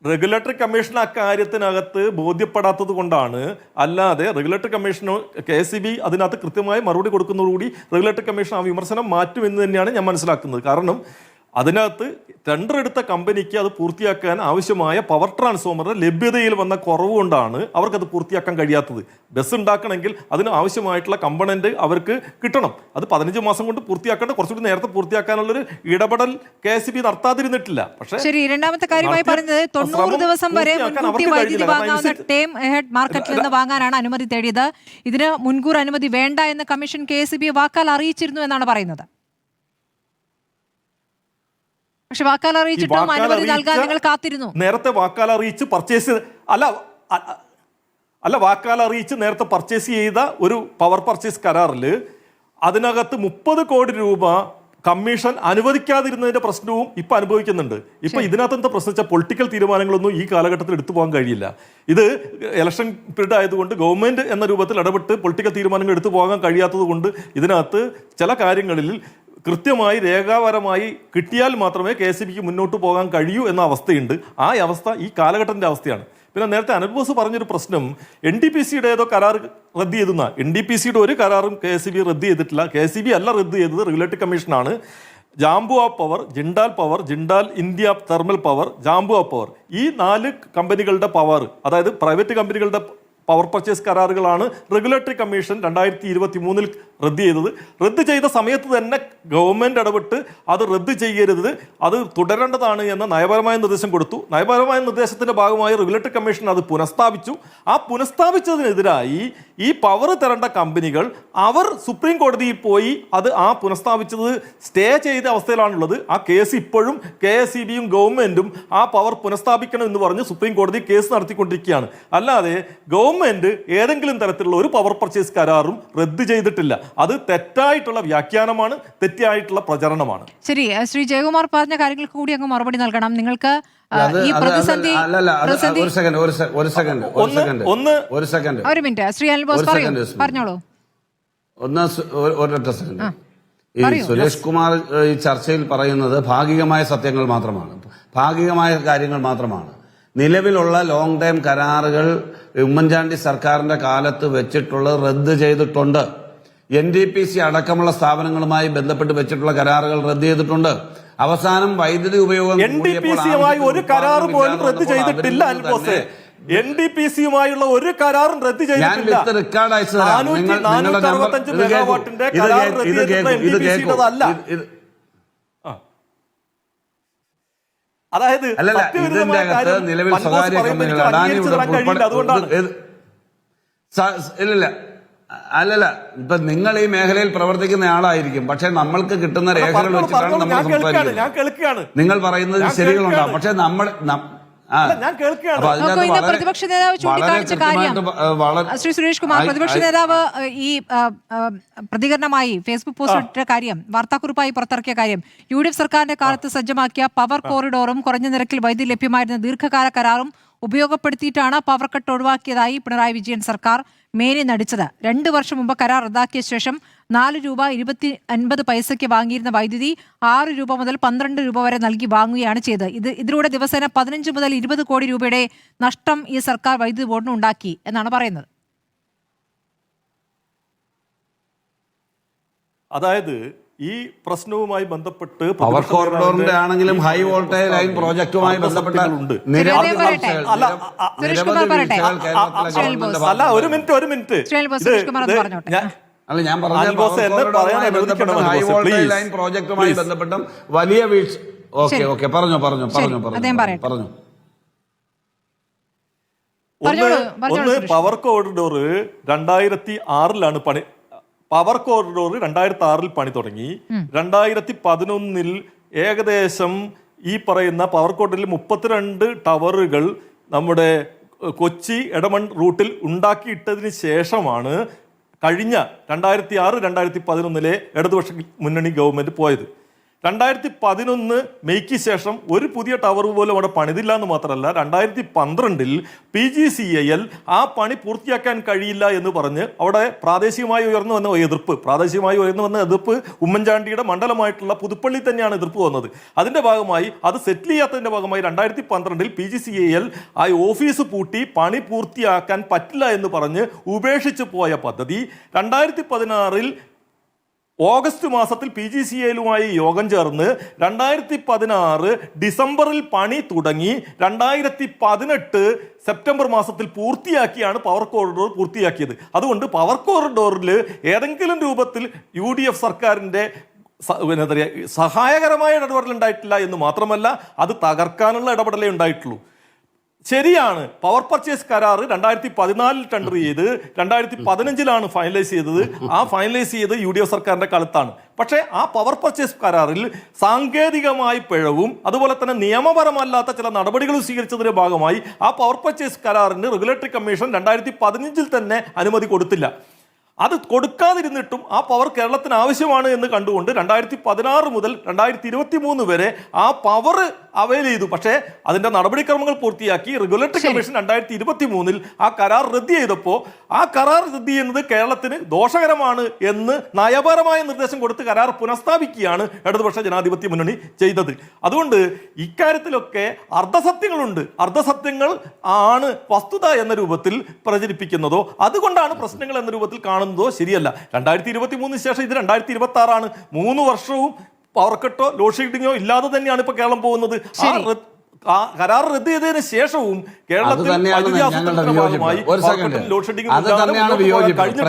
റെഗുലേറ്ററി കമ്മീഷൻ അക്കാര്യത്തിനകത്ത് ബോധ്യപ്പെടാത്തത് കൊണ്ടാണ്. അല്ലാതെ റെഗുലേറ്ററി കമ്മീഷന് KSEB അതിനകത്ത് കൃത്യമായി മറുപടി കൊടുക്കുന്നതോടുകൂടി റെഗുലേറ്ററി കമ്മീഷൻ ആ വിമർശനം മാറ്റുമെന്ന് തന്നെയാണ് ഞാൻ മനസ്സിലാക്കുന്നത്. കാരണം അതിനകത്ത് ടെൻഡർ എടുത്ത കമ്പനിക്ക് അത് പൂർത്തിയാക്കാൻ ആവശ്യമായ പവർ ട്രാൻസ്ഫോമറിന്റെ ലഭ്യതയിൽ വന്ന കുറവ് കൊണ്ടാണ് അവർക്കത് പൂർത്തിയാക്കാൻ കഴിയാത്തത്. ബസ് ഉണ്ടാക്കണമെങ്കിൽ അതിന് ആവശ്യമായിട്ടുള്ള കമ്പണന്റ് അവർക്ക് കിട്ടണം. അത് 15 മാസം കൊണ്ട് പൂർത്തിയാക്കേണ്ട, കുറച്ചുകൂടി നേരത്തെ പൂർത്തിയാക്കാനുള്ളൊരു ഇടപെടൽ KSEB നടത്താതിരുന്നിട്ടില്ല. പക്ഷേ ശരി, രണ്ടാമത്തെ കാര്യമായി പറയുന്നത് 90 ദിവസം വരെ മുൻകൂട്ടി വൈദ്യുതി വാങ്ങാവുന്ന ടേം ഹെഡ് മാർക്കറ്റിൽ നിന്ന് വാങ്ങാനാണ് അനുമതി തേടിയത്. ഇതിന് മുൻകൂർ അനുമതി വേണ്ട എന്ന് കമ്മീഷൻ KSEB വാക്കാൽ അറിയിച്ചിരുന്നു എന്നാണ് പറയുന്നത്. പക്ഷെ വാക്കാൽ അറിയിച്ചിട്ടും അനുമതി നൽകാൻ നിങ്ങൾ കാത്തിരുന്നു. നേരത്തെ വാക്കാൽ അറിയിച്ച് പർച്ചേസ് വാക്കാൽ അറിയിച്ച് നേരത്തെ പർച്ചേസ് ചെയ്ത ഒരു പവർ പർച്ചേസ് കരാറിൽ അതിനകത്ത് 30 കോടി രൂപ കമ്മീഷൻ അനുവദിക്കാതിരുന്നതിന്റെ പ്രശ്നവും ഇപ്പൊ അനുഭവിക്കുന്നുണ്ട്. ഇപ്പൊ ഇതിനകത്ത് എന്താ പ്രശ്നം വെച്ചാൽ പൊളിറ്റിക്കൽ തീരുമാനങ്ങളൊന്നും ഈ കാലഘട്ടത്തിൽ എടുത്തു പോകാൻ കഴിയില്ല. ഇത് ഇലക്ഷൻ പീരീഡ് ആയതുകൊണ്ട് ഗവൺമെന്റ് എന്ന രൂപത്തിൽ ഇടപെട്ട് പൊളിറ്റിക്കൽ തീരുമാനങ്ങൾ എടുത്തു പോകാൻ കഴിയാത്തത് കൊണ്ട് ഇതിനകത്ത് ചില കാര്യങ്ങളിൽ കൃത്യമായി രേഖാപരമായി കിട്ടിയാൽ മാത്രമേ KSEBക്ക് മുന്നോട്ട് പോകാൻ കഴിയൂ എന്ന അവസ്ഥയുണ്ട്. ആ അവസ്ഥ ഈ കാലഘട്ടത്തിന്റെ അവസ്ഥയാണ്. പിന്നെ നേരത്തെ അനൂപ് ബോസ് പറഞ്ഞൊരു പ്രശ്നം, NTPCയുടെ ഏതോ കരാർ റദ്ദ് ചെയ്തെന്ന. NTPCയുടെ ഒരു കരാറും KSEB റദ്ദ് ചെയ്തിട്ടില്ല. KSEB അല്ല റദ്ദ് ചെയ്തത്, റെഗുലേറ്ററി കമ്മീഷനാണ്. Jhabua power, Jindal power, Jindal India thermal power, Jhabua power, ഈ 4 കമ്പനികളുടെ പവർ, അതായത് പ്രൈവറ്റ് കമ്പനികളുടെ പവർ പർച്ചേസ് കരാറുകളാണ് റെഗുലേറ്ററി കമ്മീഷൻ 2023 റദ്ദ് ചെയ്തത്. റദ്ദ് ചെയ്ത സമയത്ത് തന്നെ ഗവൺമെന്റ് ഇടപെട്ട് അത് റദ്ദ് ചെയ്യരുത്, അത് തുടരേണ്ടതാണ് എന്ന നയപരമായ നിർദ്ദേശം കൊടുത്തു. നയപരമായ നിർദ്ദേശത്തിന്റെ ഭാഗമായി റെഗുലേറ്ററി കമ്മീഷൻ അത് പുനഃസ്ഥാപിച്ചു. ആ പുനഃസ്ഥാപിച്ചതിനെതിരായി ഈ പവർ തരേണ്ട കമ്പനികൾ അവർ സുപ്രീം കോടതിയിൽ പോയി അത് ആ പുനഃസ്ഥാപിച്ചത് സ്റ്റേ ചെയ്ത അവസ്ഥയിലാണുള്ളത്. ആ കേസ് ഇപ്പോഴും KSEBയും ഗവൺമെന്റും ആ പവർ പുനഃസ്ഥാപിക്കണം എന്ന് പറഞ്ഞ് സുപ്രീം കോടതി കേസ് നടത്തിക്കൊണ്ടിരിക്കുകയാണ്. അല്ലാതെ ഗവൺമെന്റ് ഏതെങ്കിലും തരത്തിലുള്ള ഒരു പവർ പർച്ചേസ് കരാറും റദ്ദ് ചെയ്തിട്ടില്ല. അത് തെറ്റായിട്ടുള്ള വ്യാഖ്യാനമാണ്, തെറ്റായിട്ടുള്ള പ്രചരണമാണ്. ശരി, ശ്രീ ജയകുമാർ പറഞ്ഞ കാര്യങ്ങൾക്ക് കൂടി അങ്ങ് മറുപടി നൽകണം. നിങ്ങൾക്ക് ഈ പ്രതിസന്ധി ഒരു മിനിറ്റ് ശ്രീ അനിൽ ബോസ് പറഞ്ഞോളൂ. ഒരൊറ്റ സെക്കൻഡ്. ഈ സുരേഷ് കുമാർ ഈ ചർച്ചയിൽ പറയുന്നത് ഭാഗികമായ സത്യങ്ങൾ മാത്രമാണ്, ഭാഗികമായ കാര്യങ്ങൾ മാത്രമാണ്. നിലവിലുള്ള ലോങ് ടൈം കരാറുകൾ ഉമ്മൻചാണ്ടി സർക്കാരിന്റെ കാലത്ത് വെച്ചിട്ടുള്ളത് റദ്ദ് ചെയ്തിട്ടുണ്ട്. NTPC അടക്കമുള്ള സ്ഥാപനങ്ങളുമായി ബന്ധപ്പെട്ട് വെച്ചിട്ടുള്ള കരാറുകൾ റദ്ദ് ചെയ്തിട്ടുണ്ട്. അവസാനം വൈദ്യുതി ഉപയോഗം NTPCയുമായി ഒരു കരാർ പോലും റദ്ദ് ചെയ്തിട്ടില്ല. NTPCയുമായുള്ള ഒരു കരാറും റദ്ദ് ചെയ്തിട്ടില്ല. റെക്കോർഡ് അയച്ചതാണ്. അതായത് ഇതിന്റെ അകത്ത് നിലവിൽ സ്വകാര്യ കമ്പനികൾ ഇല്ല അല്ലല്ല, ഇപ്പൊ നിങ്ങൾ ഈ മേഖലയിൽ പ്രവർത്തിക്കുന്ന ആളായിരിക്കും, പക്ഷെ നമ്മൾക്ക് കിട്ടുന്ന രേഖകൾ വെച്ചിട്ടാണ് നമ്മൾ സംസാരിക്കുന്നത്. നിങ്ങൾ പറയുന്നത് ശരികളുണ്ടാവും, പക്ഷെ ഞാൻ കേൾക്കുകയാണ്. അപ്പൊ അതിനകത്ത് നോക്കൂ, ഇന്ന് വളരെ- പ്രതിപക്ഷ നേതാവ് ചൂണ്ടിക്കാണിച്ച വളരെ കാര്യം കൃത്യമായിട്ട് വളരെ- ശ്രീ സുരേഷ് കുമാർ, പ്രതിപക്ഷ നേതാവ് ഈ പ്രതികരണമായി ഫേസ്ബുക്ക് പോസ്റ്റ് ഇട്ട കാര്യം, വാർത്താക്കുറിപ്പായി പുറത്തിറക്കിയ കാര്യം, UDF സർക്കാരിന്റെ കാലത്ത് സജ്ജമാക്കിയ പവർ കോറിഡോറും കുറഞ്ഞ നിരക്കിൽ വൈദ്യുതി ലഭ്യമായിരുന്ന ദീർഘകാല കരാറും ഉപയോഗപ്പെടുത്തിയിട്ടാണ് പവർ കട്ട് ഒഴിവാക്കിയതായി പിണറായി വിജയൻ സർക്കാർ മേനി നടിച്ചത്. 2 വർഷം മുമ്പ് കരാർ റദ്ദാക്കിയ ശേഷം 4 രൂപ 50 പൈസയ്ക്ക് വാങ്ങിയിരുന്ന വൈദ്യുതി 6 രൂപ മുതൽ 12 രൂപ വരെ നൽകി വാങ്ങുകയാണ് ചെയ്തത്. ഇതിലൂടെ ദിവസേന 15 മുതൽ 20 കോടി രൂപയുടെ നഷ്ടം ഈ സർക്കാർ വൈദ്യുതി ബോർഡിന് ഉണ്ടാക്കി എന്നാണ് പറയുന്നത്. അതായത് ഈ പ്രശ്നവുമായി ബന്ധപ്പെട്ട് പവർ കോറിഡോറിന്റെ ആണെങ്കിലും ഹൈ വോൾട്ടേജ് ലൈൻ പ്രോജക്റ്റുമായി ബന്ധപ്പെട്ട നിരവധി ചർച്ചകൾ, നിരവധി വീഴ്ചകൾ കേരളത്തിലെ ഗവൺമെന്റ് അല്ല, ഒരു മിനിറ്റ് അല്ല, ഞാൻ പറഞ്ഞ ഹൈ വോൾട്ടേജ് ലൈൻ പ്രോജക്റ്റുമായി ബന്ധപ്പെട്ടും വലിയ വീഴ്ച. ഓക്കെ പറഞ്ഞു. ഒന്ന് പവർ കോറിഡോർ 2006 പണി. പവർ കോറിഡോർ 2006 പണി തുടങ്ങി. 2011 ഏകദേശം ഈ പറയുന്ന പവർ കോറിഡോറിൽ 32 ടവറുകൾ നമ്മുടെ കൊച്ചി എടമൺ റൂട്ടിൽ ഉണ്ടാക്കിയിട്ടതിന് ശേഷമാണ് കഴിഞ്ഞ 2006-2011 ഇടതുപക്ഷ മുന്നണി ഗവൺമെന്റ് പോയത്. 2011 മെയ്ക്ക് ശേഷം ഒരു പുതിയ ടവർ പോലും അവിടെ പണിതില്ല എന്ന് മാത്രമല്ല, 2012 PGCIL ആ പണി പൂർത്തിയാക്കാൻ കഴിയില്ല എന്ന് പറഞ്ഞ് അവിടെ പ്രാദേശികമായി ഉയർന്നു വന്ന എതിർപ്പ് ഉമ്മൻചാണ്ടിയുടെ മണ്ഡലമായിട്ടുള്ള പുതുപ്പള്ളി തന്നെയാണ് എതിർപ്പ് വന്നത്. അതിന്റെ ഭാഗമായി അത് സെറ്റിൽ ചെയ്യാത്തതിന്റെ ഭാഗമായി 2012 PGCIL ആ ഓഫീസ് പൂട്ടി പണി പൂർത്തിയാക്കാൻ പറ്റില്ല എന്ന് പറഞ്ഞ് ഉപേക്ഷിച്ചു പോയ പദ്ധതി 2016 ഓഗസ്റ്റ് മാസത്തിൽ PGCIL-മായി യോഗം ചേർന്ന് 2016 ഡിസംബറിൽ പണി തുടങ്ങി 2018 സെപ്റ്റംബർ മാസത്തിൽ പൂർത്തിയാക്കിയാണ് പവർ കോറിഡോർ പൂർത്തിയാക്കിയത്. അതുകൊണ്ട് പവർ കോറിഡോറിൽ ഏതെങ്കിലും രൂപത്തിൽ UDF സർക്കാരിൻ്റെ സഹായകരമായ ഇടപെടൽ ഉണ്ടായിട്ടില്ല എന്ന് മാത്രമല്ല, അത് തകർക്കാനുള്ള ഇടപെടലേ ഉണ്ടായിട്ടുള്ളൂ. ശരിയാണ്, പവർ പർച്ചേസ് കരാർ 2014 ടെൻഡർ ചെയ്ത് 2015 ഫൈനലൈസ് ചെയ്തത്. ആ ഫൈനലൈസ് ചെയ്ത് UDF സർക്കാരിന്റെ കാലത്താണ്. പക്ഷേ ആ പവർ പർച്ചേസ് കരാറിൽ സാങ്കേതികമായി പിഴവും അതുപോലെ തന്നെ നിയമപരമല്ലാത്ത ചില നടപടികളും സ്വീകരിച്ചതിന്റെ ഭാഗമായി ആ പവർ പർച്ചേസ് കരാറിന് റെഗുലേറ്ററി കമ്മീഷൻ 2015 തന്നെ അനുമതി കൊടുത്തില്ല. അത് കൊടുക്കാതിരുന്നിട്ടും ആ പവർ കേരളത്തിന് ആവശ്യമാണ് എന്ന് കണ്ടുകൊണ്ട് 2016 മുതൽ 2023 വരെ ആ പവർ അവൈൽ ചെയ്തു. പക്ഷേ അതിന്റെ നടപടിക്രമങ്ങൾ പൂർത്തിയാക്കി റെഗുലേറ്ററി കമ്മീഷൻ 2023 ആ കരാർ റദ്ദ് ചെയ്തപ്പോൾ ആ കരാർ റദ്ദ് ചെയ്യുന്നത് കേരളത്തിന് ദോഷകരമാണ് എന്ന് നയപരമായ നിർദ്ദേശം കൊടുത്ത് കരാർ പുനഃസ്ഥാപിക്കുകയാണ് ഇടതുപക്ഷ ജനാധിപത്യ മുന്നണി ചെയ്തത്. അതുകൊണ്ട് ഇക്കാര്യത്തിലൊക്കെ അർദ്ധസത്യങ്ങളുണ്ട്. അർദ്ധസത്യങ്ങൾ ആണ് വസ്തുത എന്ന രൂപത്തിൽ പ്രചരിപ്പിക്കുന്നതോ അതുകൊണ്ടാണ് പ്രശ്നങ്ങൾ എന്ന രൂപത്തിൽ കാണുന്നതോ ശരിയല്ല. 2023 ശേഷം ഇത് 2026 3 വർഷവും പവർ കട്ടോ ലോഡ് ഷെഡിങ്ങോ ഇല്ലാതെ തന്നെയാണ് ഇപ്പൊ കേരളം പോകുന്നത്. കരാർ റദ്ദ് ചെയ്തതിനു ശേഷവും കേരളത്തിൽ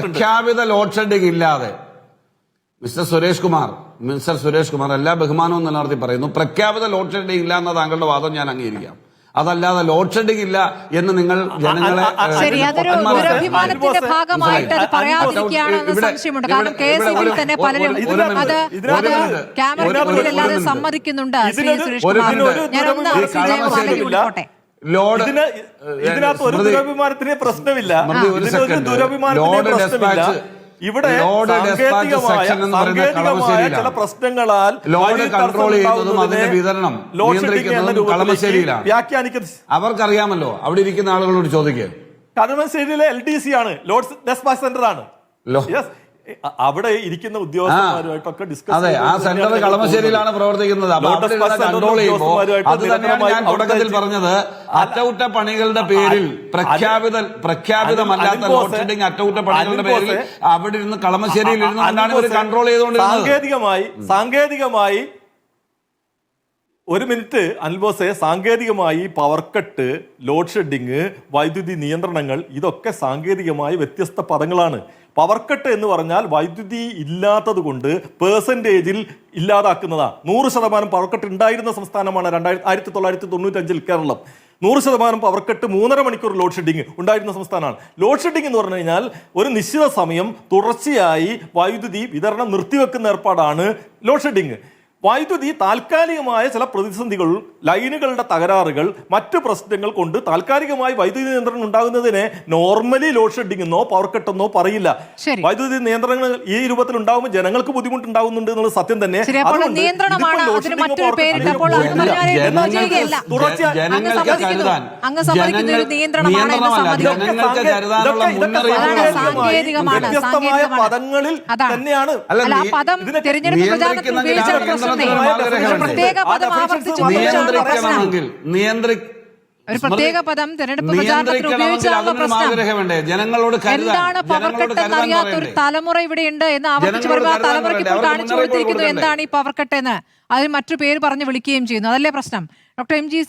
പ്രഖ്യാപിത ലോഡ് ഷെഡിംഗ് ഇല്ലാതെ മിസ്റ്റർ സുരേഷ് കുമാർ എല്ലാ ബഹുമാനവും നിലനിർത്തി പറയുന്നു, പ്രഖ്യാപിത ലോഡ് ഷെഡിംഗ് ഇല്ല എന്ന താങ്കളുടെ വാദം ഞാൻ അംഗീകരിക്കാം. അതല്ലാതെ ലോഡ് ഷെഡിംഗ് ഇല്ല എന്ന് നിങ്ങൾ ജനങ്ങളെ സമ്മതിക്കുന്നുണ്ട്. ദുരഭിമാനത്തിന് പ്രശ്നമില്ല. ഇവിടെ ചില പ്രശ്നങ്ങളാൽ ലോഡ് കൺട്രോൾ ചെയ്യുന്നതും അതിന്റെ വിതരണം നിയന്ത്രിക്കുന്നതും കളമശ്ശേരിയിലാണ്. അവർക്കറിയാമല്ലോ, അവിടെ ഇരിക്കുന്ന ആളുകളോട് ചോദിക്കുക. കളമശ്ശേരിയിലെ LDC ആണ്, ലോഡ് ഡെസ്പാച്ച് സെന്റർ ആണ്. അവിടെ ഇരിക്കുന്ന ഉദ്യോഗസ്ഥന്മാരുമായിട്ടൊക്കെ ഡിസ്കസ്. അതെ, ആ സെന്റർ കളമശ്ശേരിയിലാണ് പ്രവർത്തിക്കുന്നത്. കൺട്രോൾ ചെയ്യുമ്പോൾ അത് തന്നെയാണ് ഞാൻ തുടക്കത്തിൽ പറഞ്ഞത്. അറ്റകുറ്റപ്പണികളുടെ പേരിൽ പ്രഖ്യാപിതമല്ലാത്ത ലോഡ് ഷെഡിംഗ് അറ്റകുറ്റപ്പണികളുടെ പേരിൽ അവിടെ ഇരുന്ന് കളമശ്ശേരിയിൽ ഇരുന്നുകൊണ്ടാണ് ഇവർ കൺട്രോൾ ചെയ്തുകൊണ്ടിരുന്നത്. സാങ്കേതികമായി ഒരു മിനിറ്റ് അൽബോസെ, സാങ്കേതികമായി പവർ കട്ട്, ലോഡ് ഷെഡിങ്, വൈദ്യുതി നിയന്ത്രണങ്ങൾ ഇതൊക്കെ സാങ്കേതികമായി വ്യത്യസ്ത പദങ്ങളാണ്. പവർ കട്ട് എന്ന് പറഞ്ഞാൽ വൈദ്യുതി ഇല്ലാത്തത് കൊണ്ട് പേഴ്സൻറ്റേജിൽ ഇല്ലാതാക്കുന്നതാണ്. 100% പവർ കട്ട് ഉണ്ടായിരുന്ന സംസ്ഥാനമാണ് 1995 കേരളം. 100% പവർ കട്ട്, 3.5 മണിക്കൂർ ലോഡ് ഷെഡിങ് ഉണ്ടായിരുന്ന സംസ്ഥാനമാണ്. ലോഡ് ഷെഡിങ് എന്ന് പറഞ്ഞു കഴിഞ്ഞാൽ ഒരു നിശ്ചിത സമയം തുടർച്ചയായി വൈദ്യുതി വിതരണം നിർത്തിവെക്കുന്ന ഏർപ്പാടാണ് ലോഡ് ഷെഡിങ്. വൈദ്യുതി താൽക്കാലികമായ ചില പ്രതിസന്ധികൾ, ലൈനുകളുടെ തകരാറുകൾ, മറ്റു പ്രശ്നങ്ങൾ കൊണ്ട് താൽക്കാലികമായി വൈദ്യുതി നിയന്ത്രണം ഉണ്ടാകുന്നതിനെ നോർമലി ലോഡ് ഷെഡിംഗ് എന്നോ പവർ കട്ട് എന്നോ പറയില്ല. ശരി. വൈദ്യുതി നിയന്ത്രണങ്ങൾ ഈ രൂപത്തിൽ ഉണ്ടാകുമ്പോൾ ജനങ്ങൾക്ക് ബുദ്ധിമുട്ടുണ്ടാകുന്നുണ്ട് എന്നുള്ളത് സത്യം തന്നെ. ശരി, അപ്പോൾ നിയന്ത്രണമാണ്, അതിന് മറ്റൊരു പേരിട്ടപ്പോൾ അങ്ങ് സമ്മതിക്കുന്ന ഒരു നിയന്ത്രണമാണ് എന്ന് സാങ്കേതികമാണ്. പദങ്ങളിൽ തന്നെയാണ്. അല്ല, ആ പദം തെരഞ്ഞെടുപ്പ് പ്രചാരണത്തിൽ ഉപയോഗിച്ചാണ് പ്രശ്നമേ. പ്രത്യേക പദം ആവർത്തിച്ച് ഒരു പ്രത്യേക പദം തെരഞ്ഞെടുപ്പ് പ്രചാരണത്തിൽ ഉപയോഗിച്ചാണല്ലോ പ്രശ്നം. എന്താണ് പവർ കട്ട് എന്നറിയാത്ത ഒരു തലമുറ ഇവിടെയുണ്ട് എന്ന് ആവർത്തിച്ച് പറയുമ്പോൾ ആ തലമുറയ്ക്ക് ഇപ്പോൾ കാണിച്ചു കൊടുത്തിരിക്കുന്നു എന്താണ് ഈ പവർ കട്ട് എന്ന്. അതിന് മറ്റൊരു പേര് പറഞ്ഞ് വിളിക്കുകയും ചെയ്യുന്നു. അതല്ലേ പ്രശ്നം? Doctor M G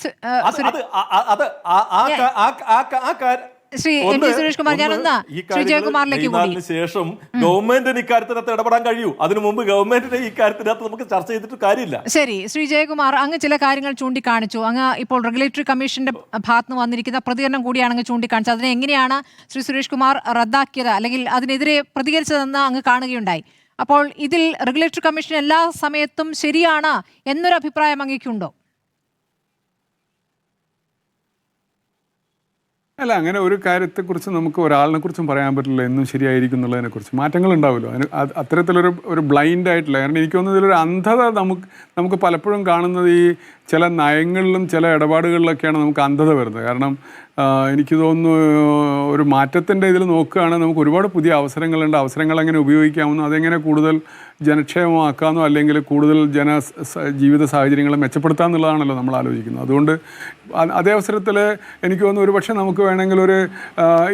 Shri M G Suresh Kumar, ഞാനൊന്ന് ശ്രീ ജയകുമാറിലേക്ക് കൂടി. ശേഷം ഗവൺമെന്റിന് ഇക്കാര്യത്തിനകത്ത് ഇടപെടാൻ കഴിയൂ. അതിനു മുമ്പ് ഗവൺമെന്റിന്റെ ഈ കാര്യത്തിനകത്ത് നമുക്ക് ചർച്ച ചെയ്തിട്ട് കാര്യമില്ല. ശരി, ശ്രീ ജയകുമാർ, അങ്ങ് ചില കാര്യങ്ങൾ ചൂണ്ടിക്കാണിച്ചു. അങ്ങ് ഇപ്പോൾ റെഗുലേറ്ററി കമ്മീഷന്റെ ഭാഗത്ത് നിന്ന് വന്നിരിക്കുന്ന പ്രതികരണം കൂടിയാണ് അങ്ങ് ചൂണ്ടിക്കാണിച്ചത്. അതിനെ എങ്ങനെയാണ് ശ്രീ സുരേഷ് കുമാർ റദ്ദാക്കിയത് അല്ലെങ്കിൽ അതിനെതിരെ പ്രതികരിച്ചതെന്ന് അങ്ങ് കാണുകയുണ്ടായി. അപ്പോൾ ഇതിൽ റെഗുലേറ്ററി കമ്മീഷൻ എല്ലാ സമയത്തും ശരിയാണ് എന്നൊരു അഭിപ്രായം അങ്ങേക്കുണ്ടോ? അല്ല, അങ്ങനെ ഒരു കാര്യത്തെക്കുറിച്ച് നമുക്ക് ഒരാളിനെ കുറിച്ചും പറയാൻ പറ്റില്ല എന്നും ശരിയായിരിക്കും എന്നുള്ളതിനെക്കുറിച്ച്. മാറ്റങ്ങൾ ഉണ്ടാവുമല്ലോ. അതിന് അത്തരത്തിലൊരു ബ്ലൈൻഡ് ആയിട്ടില്ല. കാരണം എനിക്ക് തോന്നുന്നു ഇതിലൊരു അന്ധത നമുക്ക് പലപ്പോഴും കാണുന്നത് ഈ ചില നയങ്ങളിലും ചില ഇടപാടുകളിലൊക്കെയാണ് നമുക്ക് അന്ധത വരുന്നത്. കാരണം എനിക്ക് തോന്നുന്നു ഒരു മാറ്റത്തിൻ്റെ ഇതിൽ നോക്കുകയാണെങ്കിൽ നമുക്ക് ഒരുപാട് പുതിയ അവസരങ്ങളുണ്ട്. അവസരങ്ങൾ എങ്ങനെ ഉപയോഗിക്കാമെന്നോ അതെങ്ങനെ കൂടുതൽ ജനക്ഷേമമാക്കാമെന്നോ അല്ലെങ്കിൽ കൂടുതൽ ജീവിത സാഹചര്യങ്ങളെ മെച്ചപ്പെടുത്താമെന്നുള്ളതാണല്ലോ നമ്മൾ ആലോചിക്കുന്നത്. അതുകൊണ്ട് അതേ അവസരത്തിൽ എനിക്ക് തോന്നുന്നു ഒരു പക്ഷേ നമുക്ക് വേണമെങ്കിൽ ഒരു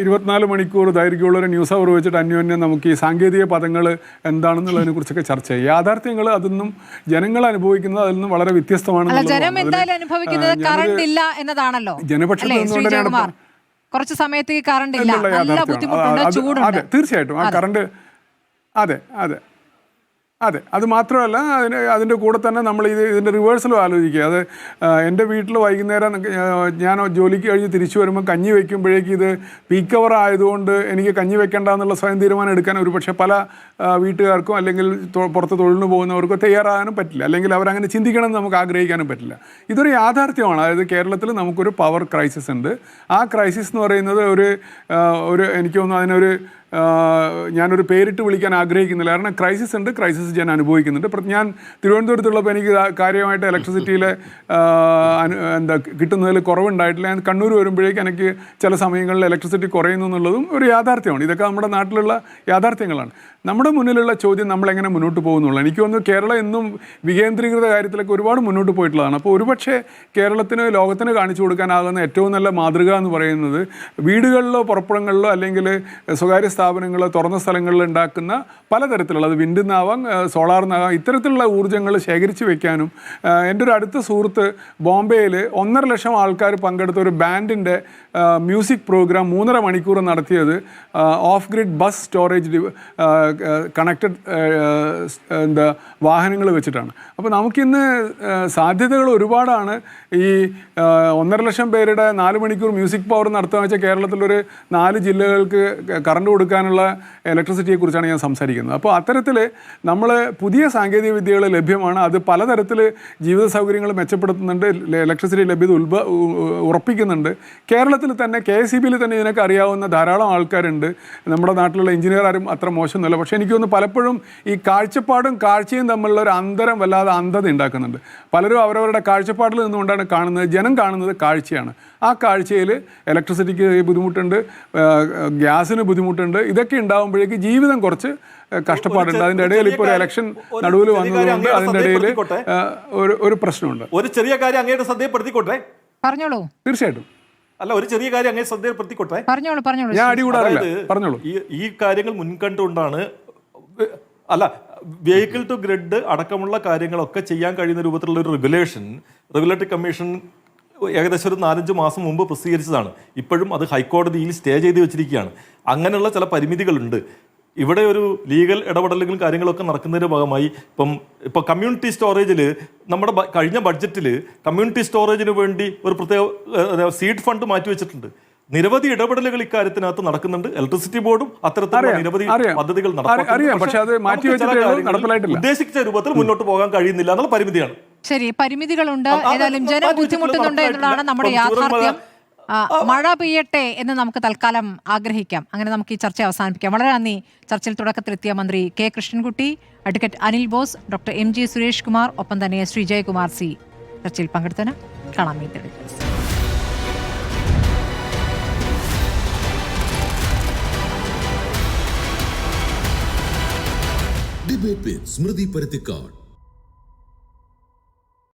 24 മണിക്കൂർ ദൈർഘ്യമുള്ളൊരു ന്യൂസ് അവർ വെച്ചിട്ട് അന്യോന്യം നമുക്ക് ഈ സാങ്കേതിക പദങ്ങൾ എന്താണെന്നുള്ളതിനെക്കുറിച്ചൊക്കെ ചർച്ച ചെയ്യും. യാഥാർത്ഥ്യങ്ങൾ അതൊന്നും ജനങ്ങൾ അനുഭവിക്കുന്നത് അതിൽ നിന്നും വളരെ വ്യത്യസ്തമാണ്. കുറച്ച് സമയത്തേക്ക് കറണ്ട് ഇല്ല, നല്ല ബുദ്ധിമുട്ടുണ്ട്, ചൂടുണ്ട്. അതെ, തീർച്ചയായിട്ടും ആ കറണ്ട്, അതെ അതെ അതെ. അത് മാത്രമല്ല അതിൻ്റെ കൂടെ തന്നെ നമ്മൾ ഇതിൻ്റെ റിവേഴ്സലും ആലോചിക്കുക. അത് എൻ്റെ വീട്ടിൽ വൈകുന്നേരം ഞാൻ ജോലിക്ക് കഴിഞ്ഞ് തിരിച്ചു വരുമ്പോൾ കഞ്ഞി വയ്ക്കുമ്പോഴേക്കും ഇത് പീക്ക് അവർ ആയതുകൊണ്ട് എനിക്ക് കഞ്ഞി വെക്കേണ്ട എന്നുള്ള സ്വയം തീരുമാനം എടുക്കാൻ ഒരുപക്ഷെ പല വീട്ടുകാർക്കും അല്ലെങ്കിൽ പുറത്ത് തൊഴിലിന് പോകുന്നവർക്കോ തയ്യാറാകാനും പറ്റില്ല. അല്ലെങ്കിൽ അവരങ്ങനെ ചിന്തിക്കണമെന്ന് നമുക്ക് ആഗ്രഹിക്കാനും പറ്റില്ല. ഇതൊരു യാഥാർത്ഥ്യമാണ്. അതായത് കേരളത്തിൽ നമുക്കൊരു പവർ ക്രൈസിസ് ഉണ്ട്. ആ ക്രൈസിസ് എന്ന് പറയുന്നത് ഒരു എനിക്ക് തോന്നുന്നു അതിനൊരു ഞാനൊരു പേരിട്ട് വിളിക്കാൻ ആഗ്രഹിക്കുന്നില്ല. കാരണം ക്രൈസിസ് ഉണ്ട്, ക്രൈസിസ് ഞാൻ അനുഭവിക്കുന്നുണ്ട്. ഞാൻ തിരുവനന്തപുരത്തുള്ളപ്പോൾ എനിക്ക് കാര്യമായിട്ട് ഇലക്ട്രിസിറ്റിയിൽ കിട്ടുന്നതിൽ കുറവുണ്ടായിട്ടില്ല. ഞാൻ കണ്ണൂർ വരുമ്പോഴേക്കും എനിക്ക് ചില സമയങ്ങളിൽ ഇലക്ട്രിസിറ്റി കുറയുന്നു എന്നുള്ളതും ഒരു യാഥാർത്ഥ്യമാണ്. ഇതൊക്കെ നമ്മുടെ നാട്ടിലുള്ള യാഥാർത്ഥ്യങ്ങളാണ്. നമ്മുടെ മുന്നിലുള്ള ചോദ്യം നമ്മളെങ്ങനെ മുന്നോട്ട് പോകുന്നുള്ളൂ. എനിക്ക് തോന്നുന്നു കേരളം എന്നും വികേന്ദ്രീകൃത കാര്യത്തിലൊക്കെ ഒരുപാട് മുന്നോട്ട് പോയിട്ടുള്ളതാണ്. അപ്പോൾ ഒരുപക്ഷെ കേരളത്തിന് ലോകത്തിന് കാണിച്ചു കൊടുക്കാനാകുന്ന ഏറ്റവും നല്ല മാതൃക എന്ന് പറയുന്നത് വീടുകളിലോ പുറപ്പുറങ്ങളിലോ അല്ലെങ്കിൽ സ്വകാര്യ സ്ഥാപനങ്ങളോ തുറന്ന സ്ഥലങ്ങളിൽ ഉണ്ടാക്കുന്ന പലതരത്തിലുള്ള, അത് വിൻഡിന്നാവാം സോളാറിനാവാം, ഇത്തരത്തിലുള്ള ഊർജ്ജങ്ങൾ ശേഖരിച്ച് വെക്കാനും. എൻ്റെ ഒരു അടുത്ത സുഹൃത്ത് ബോംബെയിൽ 1.5 ലക്ഷം ആൾക്കാർ പങ്കെടുത്ത ഒരു ബാൻഡിൻ്റെ മ്യൂസിക് പ്രോഗ്രാം 3.5 മണിക്കൂർ നടത്തിയത് off grid bus storage connected വാഹനങ്ങൾ വെച്ചിട്ടാണ്. അപ്പോൾ നമുക്കിന്ന് സാധ്യതകൾ ഒരുപാടാണ്. ഈ 1.5 ലക്ഷം പേരുടെ 4 മണിക്കൂർ മ്യൂസിക് പവർ നടത്തുക വെച്ചാൽ കേരളത്തിലൊരു 4 ജില്ലകൾക്ക് കറണ്ട് കൊടുക്കാനുള്ള ഇലക്ട്രിസിറ്റിയെക്കുറിച്ചാണ് ഞാൻ സംസാരിക്കുന്നത്. അപ്പോൾ അത്തരത്തിൽ നമ്മൾ പുതിയ സാങ്കേതിക വിദ്യകൾ ലഭ്യമാണ്. അത് പലതരത്തിൽ ജീവിത സൗകര്യങ്ങൾ മെച്ചപ്പെടുത്തുന്നുണ്ട്, ഇലക്ട്രിസിറ്റി ലഭ്യത ഉറപ്പിക്കുന്നുണ്ട്. കേരളത്തിൽ തന്നെ KSEBയിൽ തന്നെ ഇതിനൊക്കെ അറിയാവുന്ന ധാരാളം ആൾക്കാരുണ്ട്. നമ്മുടെ നാട്ടിലുള്ള എഞ്ചിനീയർ ആരും അത്ര മോശമൊന്നുമില്ല. പക്ഷേ എനിക്ക് തോന്നുന്നു പലപ്പോഴും ഈ കാഴ്ചപ്പാടും കാഴ്ചയും തമ്മിലുള്ള ഒരു അന്തരം വല്ലാതെ അന്ധത ഉണ്ടാക്കുന്നുണ്ട്. പലരും അവരവരുടെ കാഴ്ചപ്പാടിൽ നിന്നുകൊണ്ടാണ് കാണുന്നത്. ജനം കാണുന്നത് കാഴ്ചയാണ്. ആ കാഴ്ചയിൽ ഇലക്ട്രിസിറ്റിക്ക് ബുദ്ധിമുട്ടുണ്ട്, ഗ്യാസിന് ബുദ്ധിമുട്ടുണ്ട്. ഇതൊക്കെ ഉണ്ടാകുമ്പോഴേക്ക് ജീവിതം കുറച്ച് കഷ്ടപ്പാടുണ്ട്. അതിൻ്റെ ഇടയിൽ ഇപ്പോൾ ഒരു ഇലക്ഷൻ നടുവിൽ വന്നതുകൊണ്ട് അതിൻ്റെ ഇടയിൽ ഒരു പ്രശ്നമുണ്ട്. ഒരു ചെറിയ കാര്യം അങ്ങയുടെ ശ്രദ്ധപ്പെടുത്തിക്കോട്ടെ. പറഞ്ഞോളൂ. തീർച്ചയായിട്ടും. അല്ല, ഒരു ചെറിയ കാര്യം അങ്ങേ ശ്രദ്ധപ്പെടുത്തിക്കോട്ടെ. പറഞ്ഞോളൂ. ഞാൻ അടികൂടാറില്ല. പറഞ്ഞോളൂ. ഈ കാര്യങ്ങൾ മുൻകണ്ടുകൊണ്ടാണ് വെഹിക്കിൾ ടു ഗ്രിഡ് അടക്കമുള്ള കാര്യങ്ങളൊക്കെ ചെയ്യാൻ കഴിയുന്ന രൂപത്തിലുള്ള ഒരു റെഗുലേറ്ററി കമ്മീഷൻ ഏകദേശം ഒരു 4-5 മാസം മുമ്പ് പ്രസിദ്ധീകരിച്ചതാണ്. ഇപ്പോഴും അത് ഹൈക്കോടതിയിൽ സ്റ്റേ ചെയ്ത് വെച്ചിരിക്കുകയാണ്. അങ്ങനെയുള്ള ചില പരിമിതികളുണ്ട്. ഇവിടെ ഒരു ലീഗൽ ഇടപെടലുകളും കാര്യങ്ങളൊക്കെ നടക്കുന്നതിൻ്റെ ഭാഗമായി ഇപ്പോൾ കമ്മ്യൂണിറ്റി സ്റ്റോറേജിൽ നമ്മുടെ കഴിഞ്ഞ ബഡ്ജറ്റിൽ കമ്മ്യൂണിറ്റി സ്റ്റോറേജിന് വേണ്ടി ഒരു പ്രത്യേക സീഡ് ഫണ്ട് മാറ്റിവെച്ചിട്ടുണ്ട്. നിരവധി ഇടപെടലുകൾ ഇക്കാര്യത്തിനകത്ത് നടക്കുന്നുണ്ട്. ഇലക്ട്രിസിറ്റി ബോർഡും അത്തരത്തിലുള്ള നിരവധി പദ്ധതികൾ അറിയാം, പക്ഷേ അത് മാറ്റി വെച്ചിട്ട് നടപ്പിലായിട്ടില്ല. ഉദ്ദേശിച്ച രൂപത്തിൽ മുന്നോട്ട് പോകാൻ കഴിയുന്നില്ല എന്നുള്ള പരിമിതിയാണ്. ശരി, പരിമിതികളുണ്ട്. ഏതായാലും ജനം ബുദ്ധിമുട്ടുന്നുണ്ട് എന്നുള്ളതാണ് നമ്മുടെ യാഥാർത്ഥ്യം. മഴ പെയ്യട്ടെ എന്ന് നമുക്ക് തൽക്കാലം ആഗ്രഹിക്കാം. അങ്ങനെ നമുക്ക് ഈ ചർച്ച അവസാനിപ്പിക്കാം. വളരെ നന്ദി. ചർച്ചയിൽ തുടക്കത്തിലെത്തിയ മന്ത്രി K Krishnankutty, advocate Anil Bose, doctor MG Suresh Kumar, ഒപ്പം തന്നെ ശ്രീ ജയകുമാർ C ചർച്ചയിൽ പങ്കെടുത്തതിന്. കാണാം meet the difference. Debate with Smriti Paruthikad.